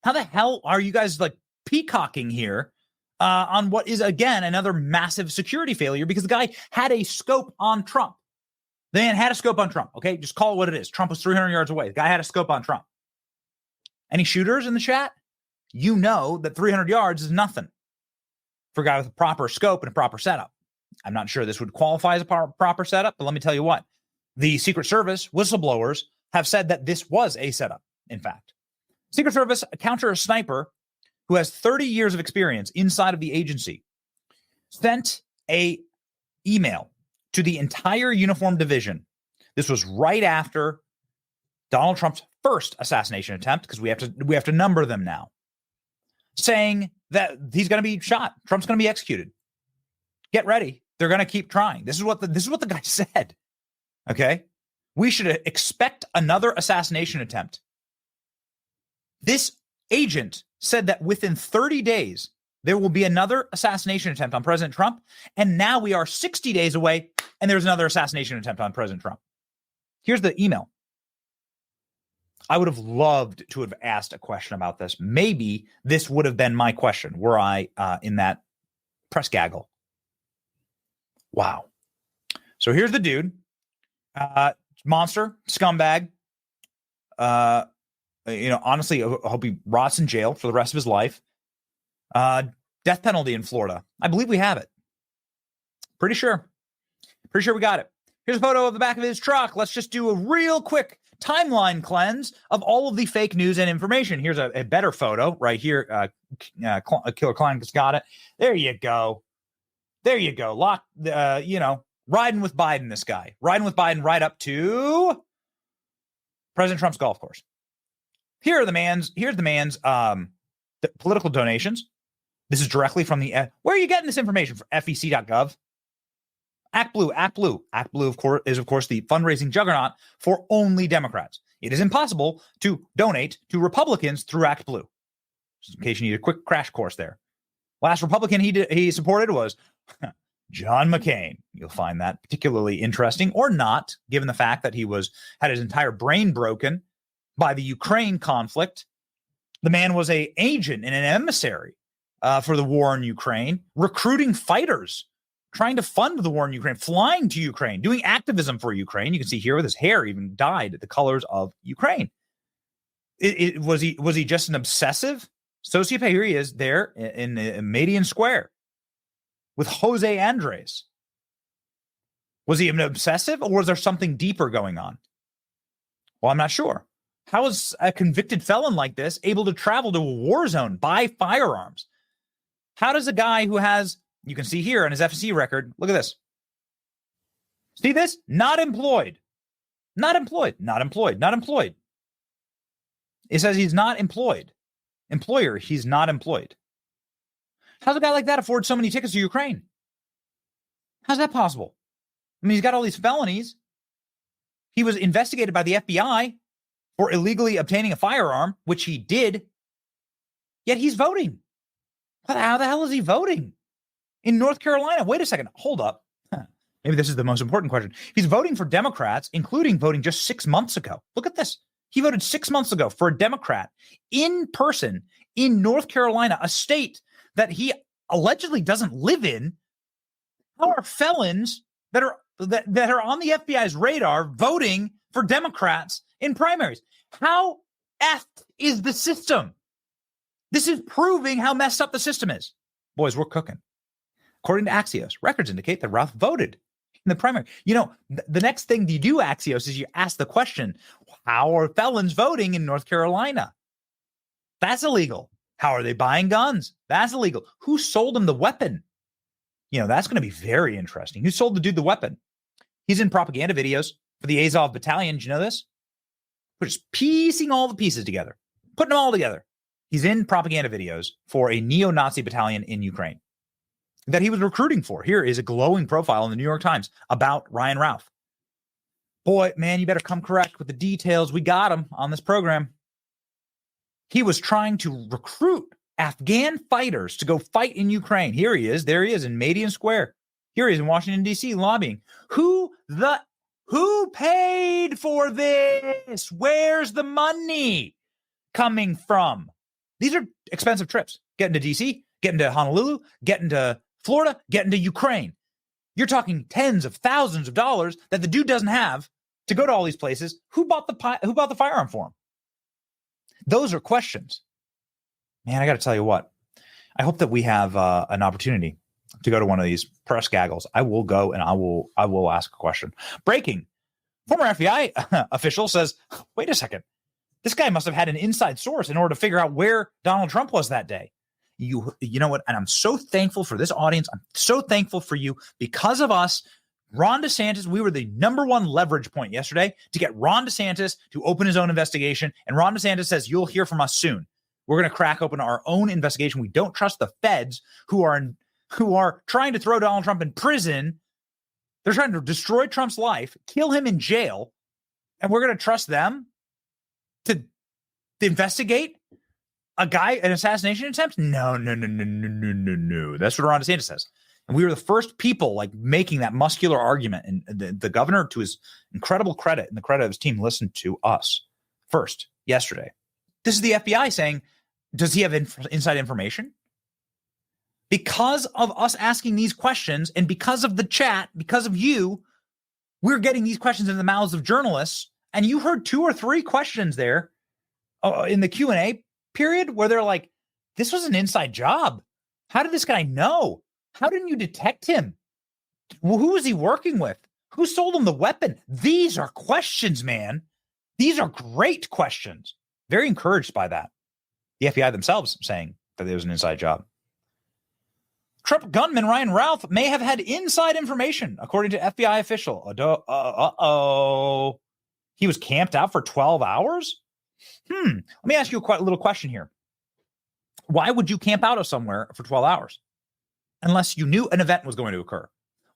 How the hell are you guys peacocking here on what is, again, another massive security failure because the guy had a scope on Trump. The man had a scope on Trump, okay? Just call it what it is. Trump was 300 yards away. The guy had a scope on Trump. Any shooters in the chat? You know that 300 yards is nothing for a guy with a proper scope and a proper setup. I'm not sure this would qualify as a proper setup, but let me tell you what. The Secret Service whistleblowers have said that this was a setup, in fact. Secret Service counter sniper who has 30 years of experience inside of the agency sent a email to the entire uniform division. This was right after Donald Trump's first assassination attempt, because we have to number them now, saying that he's going to be shot. Trump's going to be executed. Get ready. They're going to keep trying. This is what the guy said. Okay? We should expect another assassination attempt. This agent said that within 30 days, there will be another assassination attempt on President Trump. And now we are 60 days away, and there's another assassination attempt on President Trump. Here's the email. I would have loved to have asked a question about this. Maybe this would have been my question were I in that press gaggle. Wow. So here's the dude. Monster, scumbag. Honestly, I hope he rots in jail for the rest of his life. Death penalty in Florida. I believe we have it. Pretty sure we got it. Here's a photo of the back of his truck. Let's just do a real quick timeline cleanse of all of the fake news and information. Here's a better photo right here. Killer Klein has got it. There you go. There you go. Riding with Biden, this guy. Riding with Biden right up to President Trump's golf course. Here's the man's political donations. This is directly from the, where are you getting this information from? FEC.gov. Act Blue, of course, is, of course, the fundraising juggernaut for only Democrats. It is impossible to donate to Republicans through Act Blue. Just in case you need a quick crash course there. Last Republican he supported was John McCain. You'll find that particularly interesting, or not, given the fact that he had his entire brain broken by the Ukraine conflict. The man was an agent and an emissary for the war in Ukraine, recruiting fighters, trying to fund the war in Ukraine, flying to Ukraine, doing activism for Ukraine. You can see here with his hair even dyed the colors of Ukraine. Was he just an obsessive sociopath? Here he is there in Madian Square with Jose Andres. Was he an obsessive, or was there something deeper going on? Well, I'm not sure. How is a convicted felon like this able to travel to a war zone, buy firearms? How does a guy who has, you can see here on his FEC record, look at this. See this? Not employed. Not employed. Not employed. Not employed. It says he's not employed. Employer, he's not employed. How's a guy like that afford so many tickets to Ukraine? How's that possible? I mean, he's got all these felonies. He was investigated by the FBI for illegally obtaining a firearm, which he did. Yet he's voting. How the hell is he voting in North Carolina? Wait a second. Hold up. Maybe this is the most important question. He's voting for Democrats, including voting just 6 months ago. Look at this. He voted 6 months ago for a Democrat in person in North Carolina, a state that he allegedly doesn't live in. How are felons that are on the FBI's radar voting for Democrats in primaries? How effed is the system? This is proving how messed up the system is. Boys, we're cooking. According to Axios, records indicate that Ralph voted in the primary. You know, the next thing you do, Axios, is you ask the question, how are felons voting in North Carolina? That's illegal. How are they buying guns? That's illegal. Who sold them the weapon? You know, that's going to be very interesting. Who sold the dude the weapon? He's in propaganda videos for the Azov battalion. Did you know this? We're just piecing all the pieces together, putting them all together. He's in propaganda videos for a neo-Nazi battalion in Ukraine that he was recruiting for. Here is a glowing profile in the New York Times about Ryan Ralph. Boy, man, you better come correct with the details. We got him on this program. He was trying to recruit Afghan fighters to go fight in Ukraine. Here he is. There he is in Madian Square. Here he is in Washington, D.C. lobbying. Who paid for this? Where's the money coming from? These are expensive trips. Getting to D.C., getting to Honolulu, getting to Florida, getting to Ukraine. You're talking tens of thousands of dollars that the dude doesn't have to go to all these places. Who bought the firearm for him? Those are questions. Man, I got to tell you what. I hope that we have an opportunity to go to one of these press gaggles. I will go and I will ask a question. Breaking. Former FBI official says, wait a second. This guy must have had an inside source in order to figure out where Donald Trump was that day. You know what? And I'm so thankful for this audience. I'm so thankful for you. Because of us, Ron DeSantis, we were the number one leverage point yesterday to get Ron DeSantis to open his own investigation. And Ron DeSantis says, you'll hear from us soon. We're going to crack open our own investigation. We don't trust the feds who are trying to throw Donald Trump in prison. They're trying to destroy Trump's life, kill him in jail. And we're going to trust them to investigate an assassination attempt? No. That's what Ron DeSantis says. And we were the first people like making that muscular argument. And the governor, to his incredible credit and the credit of his team, listened to us first yesterday. This is the FBI saying, does he have inside information? Because of us asking these questions and because of the chat, because of you, we're getting these questions in the mouths of journalists. And you heard 2 or 3 questions there in the Q&A period where they're like, this was an inside job. How did this guy know? How didn't you detect him? Who was he working with? Who sold him the weapon? These are questions, man. These are great questions. Very encouraged by that. The FBI themselves saying that there was an inside job. Trump gunman Ryan Routh may have had inside information, according to FBI official. He was camped out for 12 hours? Let me ask you a little question here. Why would you camp out of somewhere for 12 hours? Unless you knew an event was going to occur.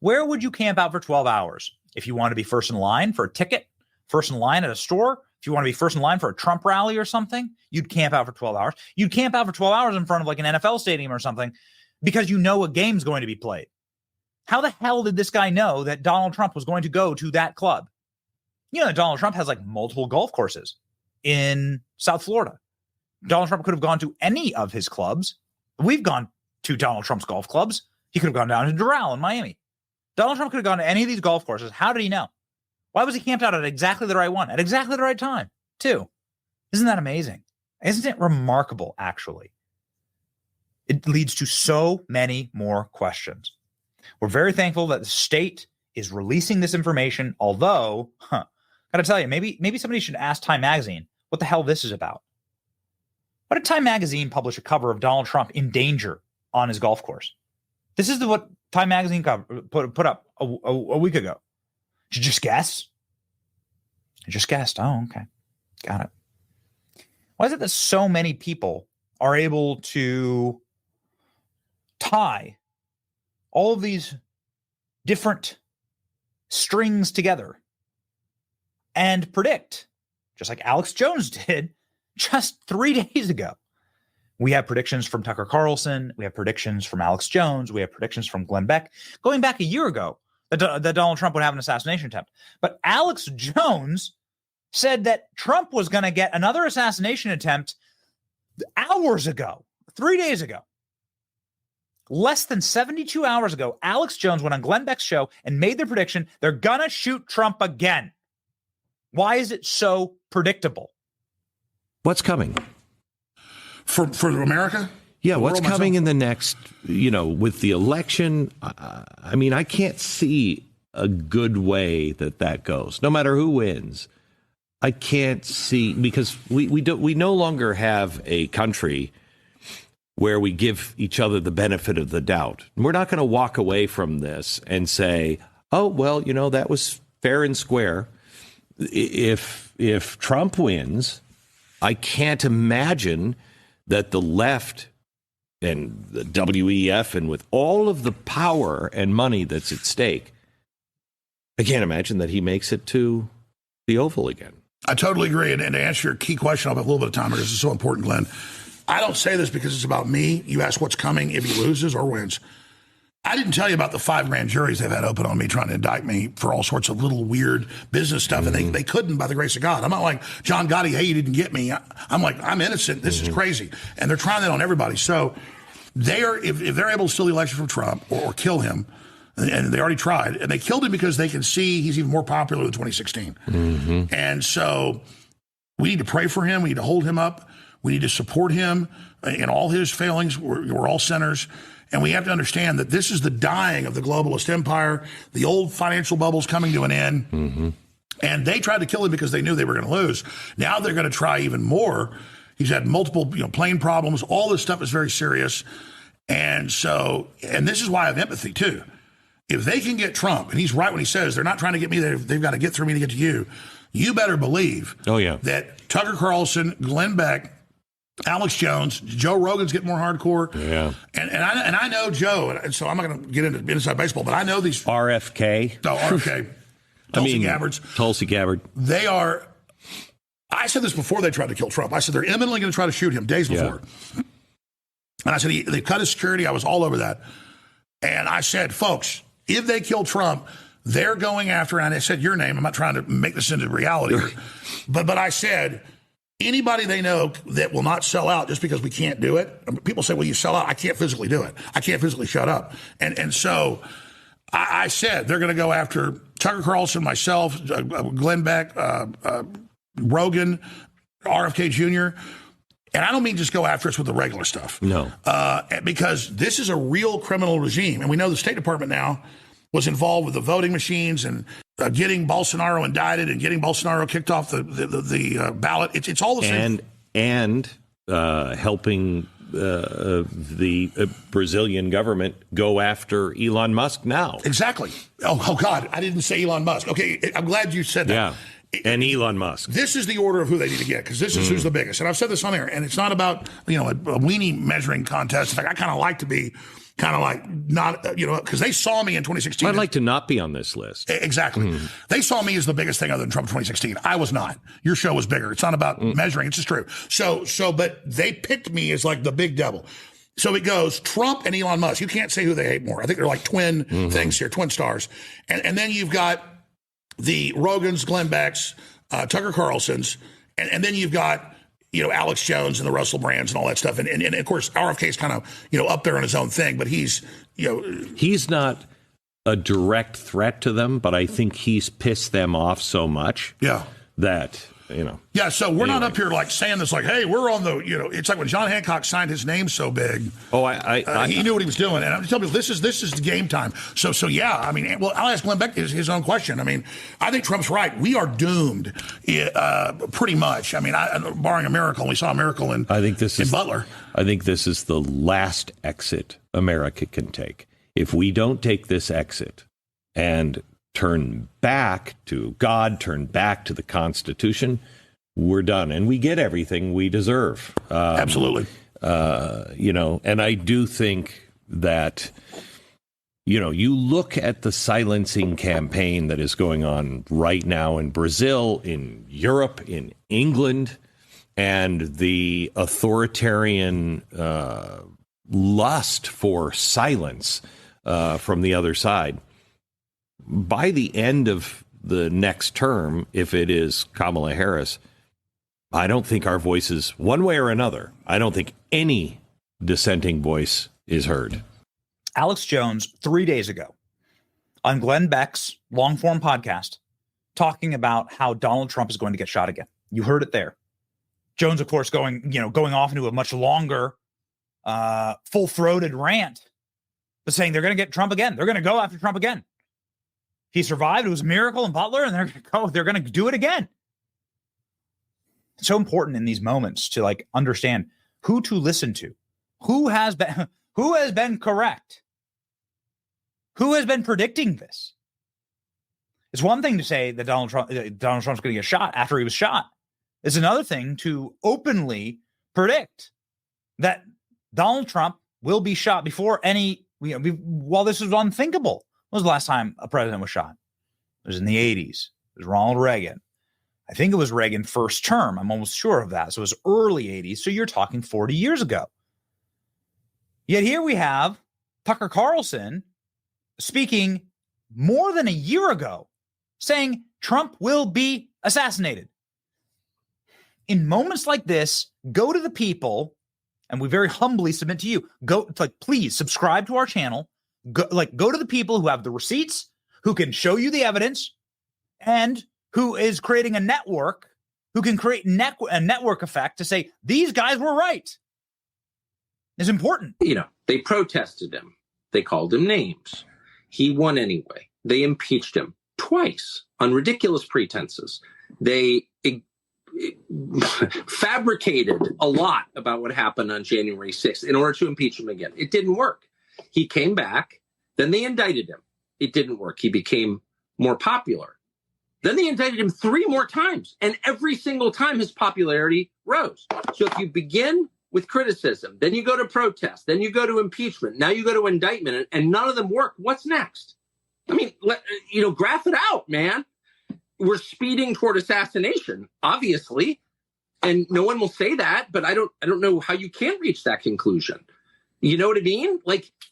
Where would you camp out for 12 hours? If you want to be first in line for a ticket, first in line at a store, if you want to be first in line for a Trump rally or something, you'd camp out for 12 hours. You'd camp out for 12 hours in front of like an NFL stadium or something because you know a game's going to be played. How the hell did this guy know that Donald Trump was going to go to that club? You know that Donald Trump has like multiple golf courses in South Florida. Donald Trump could have gone to any of his clubs. We've gone to Donald Trump's golf clubs. He could have gone down to Doral in Miami. Donald Trump could have gone to any of these golf courses. How did he know? Why was he camped out at exactly the right one, at exactly the right time, too? Isn't that amazing? Isn't it remarkable, actually? It leads to so many more questions. We're very thankful that the state is releasing this information, although, gotta tell you, maybe somebody should ask Time Magazine what the hell this is about. Why did Time Magazine publish a cover of Donald Trump in danger on his golf course? This is what Time Magazine put up a week ago. Did you just guess? I just guessed. Oh, okay. Got it. Why is it that so many people are able to tie all of these different strings together and predict, just like Alex Jones did just 3 days ago? We have predictions from Tucker Carlson. We have predictions from Alex Jones. We have predictions from Glenn Beck going back a year ago that Donald Trump would have an assassination attempt. But Alex Jones said that Trump was going to get another assassination attempt hours ago, 3 days ago. Less than 72 hours ago, Alex Jones went on Glenn Beck's show and made the prediction they're going to shoot Trump again. Why is it so predictable? What's coming? For America? Yeah, what's coming in the next, with the election? I mean, I can't see a good way that goes, no matter who wins. I can't see, because we no longer have a country where we give each other the benefit of the doubt. We're not going to walk away from this and say, oh, well, that was fair and square. If Trump wins, I can't imagine that the left and the WEF, and with all of the power and money that's at stake, I can't imagine that he makes it to the Oval again. I totally agree. And to answer your key question, I'll have a little bit of time because it's so important, Glenn. I don't say this because it's about me. You ask what's coming if he loses or wins. I didn't tell you about the 5 grand juries they've had open on me trying to indict me for all sorts of little weird business stuff. And they couldn't, by the grace of God. I'm not like John Gotti, hey, you didn't get me. I'm like, I'm innocent. This is crazy. And they're trying that on everybody. So if they're able to steal the election from Trump or kill him, and they already tried, and they killed him because they can see he's even more popular than 2016. And so we need to pray for him. We need to hold him up. We need to support him in all his failings. We're all sinners. And we have to understand that this is the dying of the globalist empire. The old financial bubble's coming to an end. And they tried to kill him because they knew they were going to lose. Now they're going to try even more. He's had multiple plane problems. All this stuff is very serious. And this is why I have empathy, too. If they can get Trump, and he's right when he says they're not trying to get me, they've got to get through me to get to you, you better believe that Tucker Carlson, Glenn Beck, Alex Jones, Joe Rogan's getting more hardcore. Yeah. And I know Joe, and so I'm not going to get into inside baseball, but I know these. RFK. No, RFK. Tulsi Gabbard. They are. I said this before they tried to kill Trump. I said they're imminently going to try to shoot him days before. And I said they cut his security. I was all over that. And I said, folks, if they kill Trump, they're going after, and I said your name. I'm not trying to make this into reality. But I said, anybody they know that will not sell out just because we can't do it. People say, well, you sell out. I can't physically do it. I can't physically shut up. And so I said they're going to go after Tucker Carlson, myself, Glenn Beck, Rogan, RFK Jr., and I don't mean just go after us with the regular stuff. No. Because this is a real criminal regime. And we know the State Department now was involved with the voting machines and getting Bolsonaro indicted and getting Bolsonaro kicked off the ballot. It's all the same. And helping the Brazilian government go after Elon Musk now. Exactly. Oh God, I didn't say Elon Musk. Okay, I'm glad you said that. Yeah. And Elon Musk. This is the order of who they need to get, because this is who's the biggest. And I've said this on air, and it's not about, a weenie measuring contest. In fact, I kind of like to be kind of like not, because they saw me in 2016. I'd like to not be on this list. Exactly. They saw me as the biggest thing other than Trump in 2016. I was not. Your show was bigger. It's not about measuring. It's just true. But they picked me as like the big devil. So it goes Trump and Elon Musk. You can't say who they hate more. I think they're like twin things here, twin stars. And then you've got the Rogans, Glenn Becks, Tucker Carlson's, and then you've got, Alex Jones and the Russell Brands and all that stuff. And of course, RFK's kind of, up there on his own thing, but he's not a direct threat to them, but I think he's pissed them off so much that, Yeah, so we're not up here like saying this like, hey, we're on the, it's like when John Hancock signed his name so big. Oh, he knew what he was doing. And I'm just telling you, this is the game time. So yeah, I mean, well, I'll ask Glenn Beck his own question. I mean, I think Trump's right. We are doomed pretty much. I mean, barring a miracle, we saw a miracle in Butler. I think this is the last exit America can take. If we don't take this exit and turn back to God, turn back to the Constitution, we're done. And we get everything we deserve. Absolutely. And I do think that, you look at the silencing campaign that is going on right now in Brazil, in Europe, in England, and the authoritarian lust for silence from the other side. By the end of the next term, if it is Kamala Harris, I don't think our voices, one way or another, I don't think any dissenting voice is heard. Alex Jones, 3 days ago, on Glenn Beck's long-form podcast, talking about how Donald Trump is going to get shot again. You heard it there. Jones, of course, going off into a much longer, full-throated rant, but saying they're going to get Trump again. They're going to go after Trump again. He survived. It was a miracle in Butler, and they're going to do it again. It's so important in these moments to understand who to listen to, who has been correct, who has been predicting this. It's one thing to say that Donald Trump's going to get shot after he was shot. It's another thing to openly predict that Donald Trump will be shot before while this was unthinkable. When was the last time a president was shot? It was in the 80s. It was Ronald Reagan. I think it was Reagan's first term. I'm almost sure of that. So it was early 80s. So you're talking 40 years ago. Yet here we have Tucker Carlson speaking more than a year ago, saying Trump will be assassinated. In moments like this, go to the people, and we very humbly submit to you, please subscribe to our channel. Go to the people who have the receipts, who can show you the evidence, and who is creating a network, who can create a network effect to say, these guys were right. It's important. They protested him. They called him names. He won anyway. They impeached him twice on ridiculous pretenses. They fabricated a lot about what happened on January 6th in order to impeach him again. It didn't work. He came back. Then they indicted him. It didn't work. He became more popular. Then they indicted him 3 more times. And every single time his popularity rose. So if you begin with criticism, then you go to protest, then you go to impeachment, now you go to indictment, and none of them work, what's next? I mean, graph it out, man. We're speeding toward assassination, obviously. And no one will say that, but I don't know how you can reach that conclusion. You know what I mean?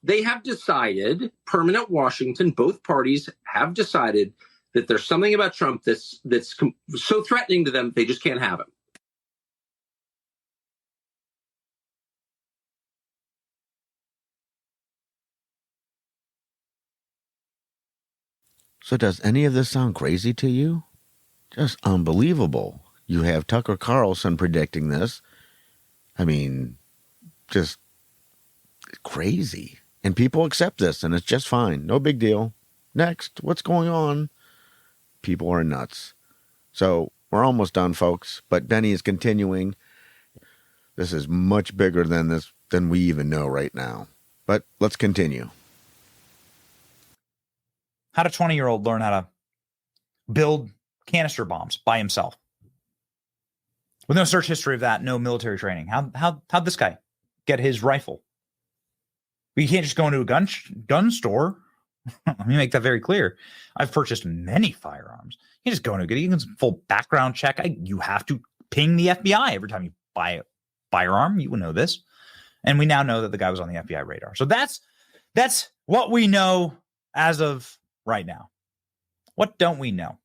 They have decided, permanent Washington, both parties have decided that there's something about Trump that's so threatening to them, they just can't have him. So does any of this sound crazy to you? Just unbelievable. You have Tucker Carlson predicting this. I mean, just crazy. And people accept this, and it's just fine. No big deal. Next, what's going on? people are nuts. So we're almost done, folks. But Benny is continuing. This is much bigger than we even know right now. But let's continue. How did a 20-year-old learn how to build canister bombs by himself? With no search history of that, no military training. How'd this guy get his rifle? You can't just go into a gun store. Let me make that very clear. I've purchased many firearms. You just go into a full background check. You have to ping the FBI every time you buy a firearm. You will know this. And we now know that the guy was on the FBI radar. So that's what we know as of right now. What don't we know?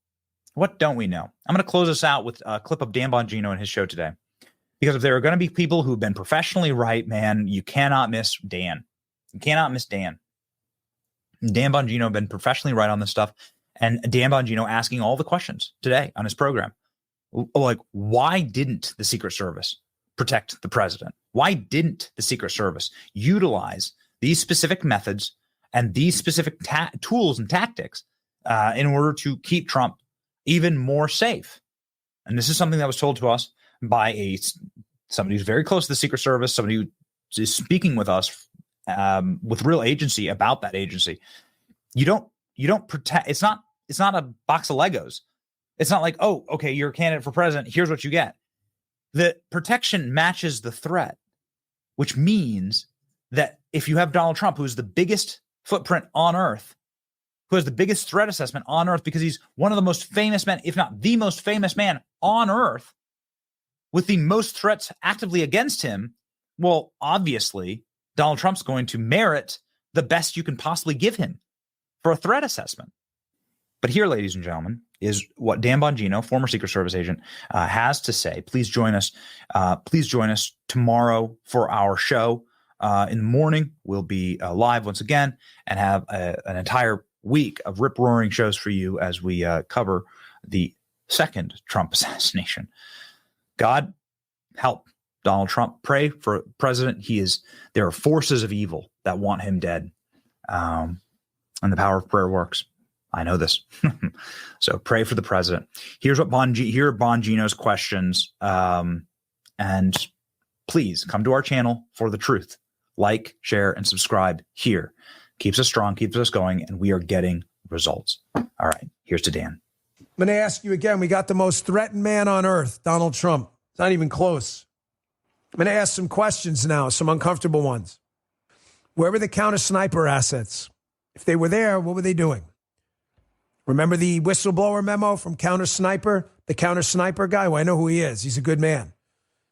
What don't we know? I'm going to close this out with a clip of Dan Bongino in his show today. Because if there are going to be people who've been professionally right, man, you cannot miss Dan. You cannot miss Dan. Dan Bongino been professionally right on this stuff. And Dan Bongino asking all the questions today on his program. Like, why didn't the Secret Service protect the president? Why didn't the Secret Service utilize these specific methods and these specific tools and tactics in order to keep Trump even more safe? And this is something that was told to us by somebody who's very close to the Secret Service, somebody who is speaking with us with real agency about that agency. You don't protect. It's not a box of Legos. It's not like, oh, okay, you're a candidate for president. Here's what you get. The protection matches the threat, which means that if you have Donald Trump, who's the biggest footprint on earth, who has the biggest threat assessment on earth because he's one of the most famous men, if not the most famous man on earth, with the most threats actively against him, well, obviously, Donald Trump's going to merit the best you can possibly give him for a threat assessment. But here, ladies and gentlemen, is what Dan Bongino, former Secret Service agent, has to say. Please join us. Please join us tomorrow for our show. In the morning, we'll be live once again and have an entire week of rip-roaring shows for you as we cover the second Trump assassination. God help Donald Trump. Pray for president. There are forces of evil that want him dead. And the power of prayer works. I know this. So pray for the president. Here are Bongino's questions. And please come to our channel for the truth. Like, share, and subscribe here. Keeps us strong, keeps us going, and we are getting results. All right, here's to Dan. I'm going to ask you again. We got the most threatened man on earth, Donald Trump. It's not even close. I'm going to ask some questions now, some uncomfortable ones. Where were the counter sniper assets? If they were there, what were they doing? Remember the whistleblower memo from Counter Sniper? The Counter Sniper guy? Well, I know who he is. He's a good man.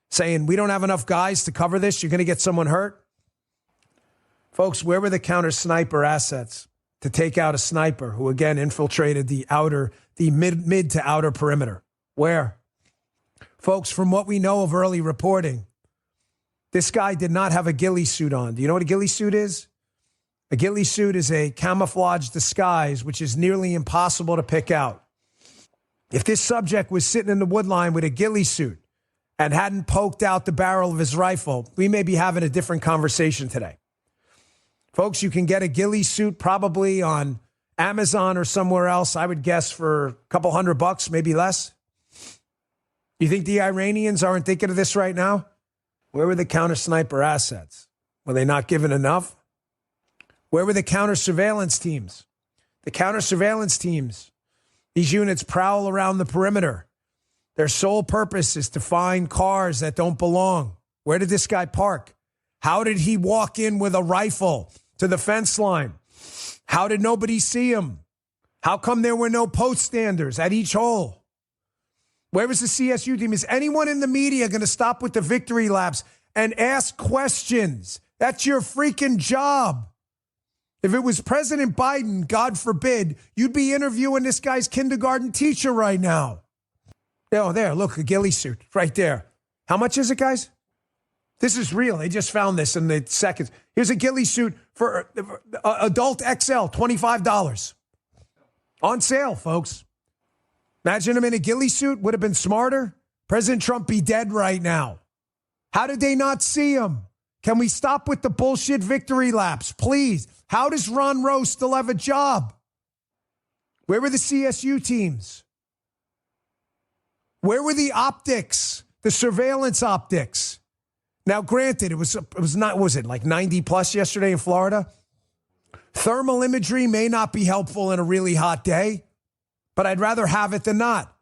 Saying, we don't have enough guys to cover this. You're going to get someone hurt. Folks, where were the Counter Sniper assets to take out a sniper who, again, infiltrated the mid to outer perimeter? Where? Folks, from what we know of early reporting, this guy did not have a ghillie suit on. Do you know what a ghillie suit is? A ghillie suit is a camouflage disguise, which is nearly impossible to pick out. If this subject was sitting in the woodline with a ghillie suit and hadn't poked out the barrel of his rifle, we may be having a different conversation today. Folks, you can get a ghillie suit probably on Amazon or somewhere else, I would guess for a couple $100, maybe less. You think the Iranians aren't thinking of this right now? Where were the counter sniper assets? Were they not given enough? Where were the counter surveillance teams? The counter surveillance teams, these units prowl around the perimeter. Their sole purpose is to find cars that don't belong. Where did this guy park? How did he walk in with a rifle to the fence line? How did nobody see him? How come there were no post standers at each hole? Where was the CSU team? Is anyone in the media going to stop with the victory laps and ask questions? That's your freaking job. If it was President Biden, God forbid, you'd be interviewing this guy's kindergarten teacher right now. Oh, there, look, a ghillie suit right there. How much is it, guys? This is real. They just found this in the seconds. Here's a ghillie suit for adult XL, $25. On sale, folks. Imagine him in a ghillie suit. Would have been smarter. President Trump be dead right now. How did they not see him? Can we stop with the bullshit victory laps, please? How does Ron Rowe still have a job? Where were the CSU teams? Where were the optics, the surveillance optics? Now, granted, it was not, was it like 90 plus yesterday in Florida? Thermal imagery may not be helpful in a really hot day, but I'd rather have it than not.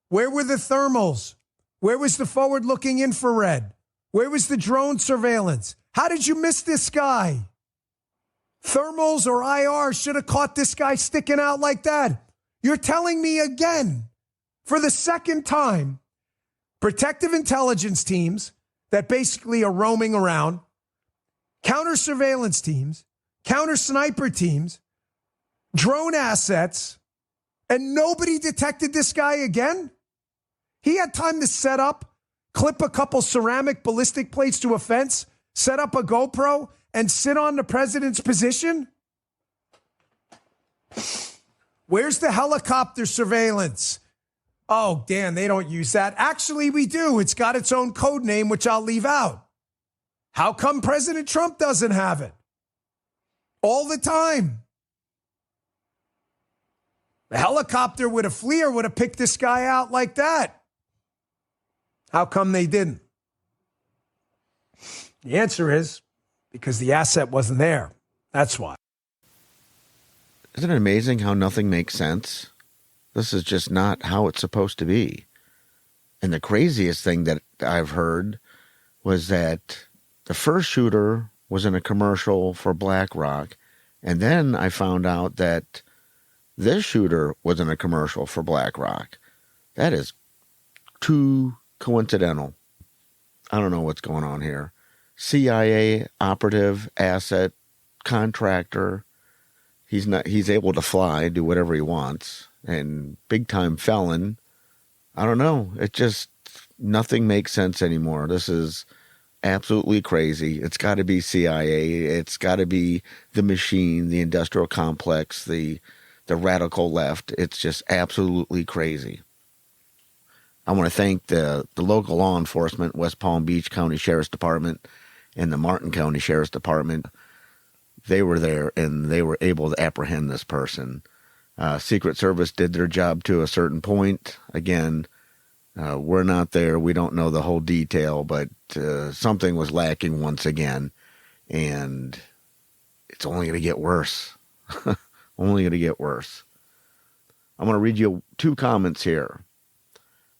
Where were the thermals? Where was the forward-looking infrared? Where was the drone surveillance? How did you miss this guy? Thermals or IR should have caught this guy sticking out like that. You're telling me again, for the second time, protective intelligence teams that basically are roaming around, counter surveillance teams, counter sniper teams, drone assets, and nobody detected this guy again? He had time to set up, clip a couple ceramic ballistic plates to a fence, set up a GoPro, and sit on the president's position? Where's the helicopter surveillance? Oh, Dan, they don't use that. Actually, we do. It's got its own code name, which I'll leave out. How come President Trump doesn't have it? All the time. The helicopter with a FLIR would have picked this guy out like that. How come they didn't? The answer is because the asset wasn't there. That's why. Isn't it amazing how nothing makes sense? This is just not how it's supposed to be. And the craziest thing that I've heard was that the first shooter was in a commercial for BlackRock. And then I found out that this shooter was in a commercial for BlackRock. That is too coincidental. I don't know what's going on here. CIA operative, asset, contractor. He's able to fly, do whatever he wants. And big time felon. I don't know. It just, nothing makes sense anymore. This is absolutely crazy. It's got to be CIA. It's got to be the machine, the industrial complex, the radical left. It's just absolutely crazy. I want to thank the local law enforcement, West Palm Beach County Sheriff's Department and the Martin County Sheriff's Department. They were there and they were able to apprehend this person. Secret Service did their job to a certain point. Again, we're not there. We don't know the whole detail, but something was lacking once again. And it's only going to get worse. Only going to get worse. I'm going to read you 2 comments here.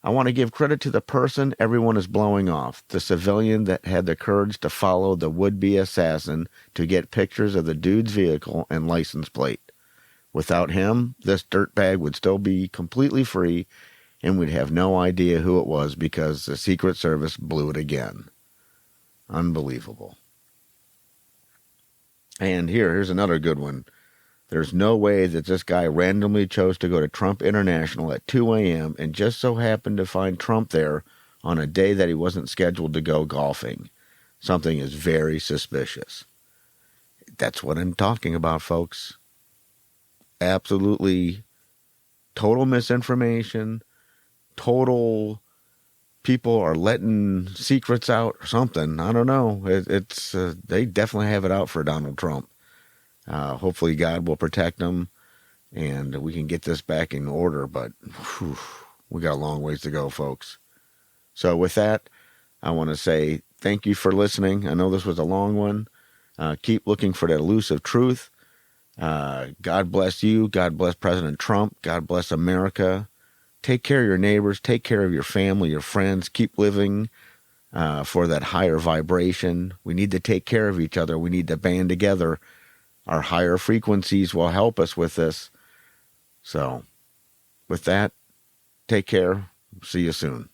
I want to give credit to the person everyone is blowing off, the civilian that had the courage to follow the would-be assassin to get pictures of the dude's vehicle and license plate. Without him, this dirtbag would still be completely free and we'd have no idea who it was because the Secret Service blew it again. Unbelievable. And here's another good one. There's no way that this guy randomly chose to go to Trump International at 2 a.m. and just so happened to find Trump there on a day that he wasn't scheduled to go golfing. Something is very suspicious. That's what I'm talking about, folks. Absolutely total misinformation, total people are letting secrets out or something. I don't know. It's they definitely have it out for Donald Trump. Hopefully God will protect them and we can get this back in order, but we got a long ways to go, folks. So with that, I want to say thank you for listening. I know this was a long one. Keep looking for that elusive truth. God bless you. God bless President Trump. God bless America. Take care of your neighbors. Take care of your family, your friends. Keep living for that higher vibration. We need to take care of each other. We need to band together. Our higher frequencies will help us with this. So, with that, take care. See you soon.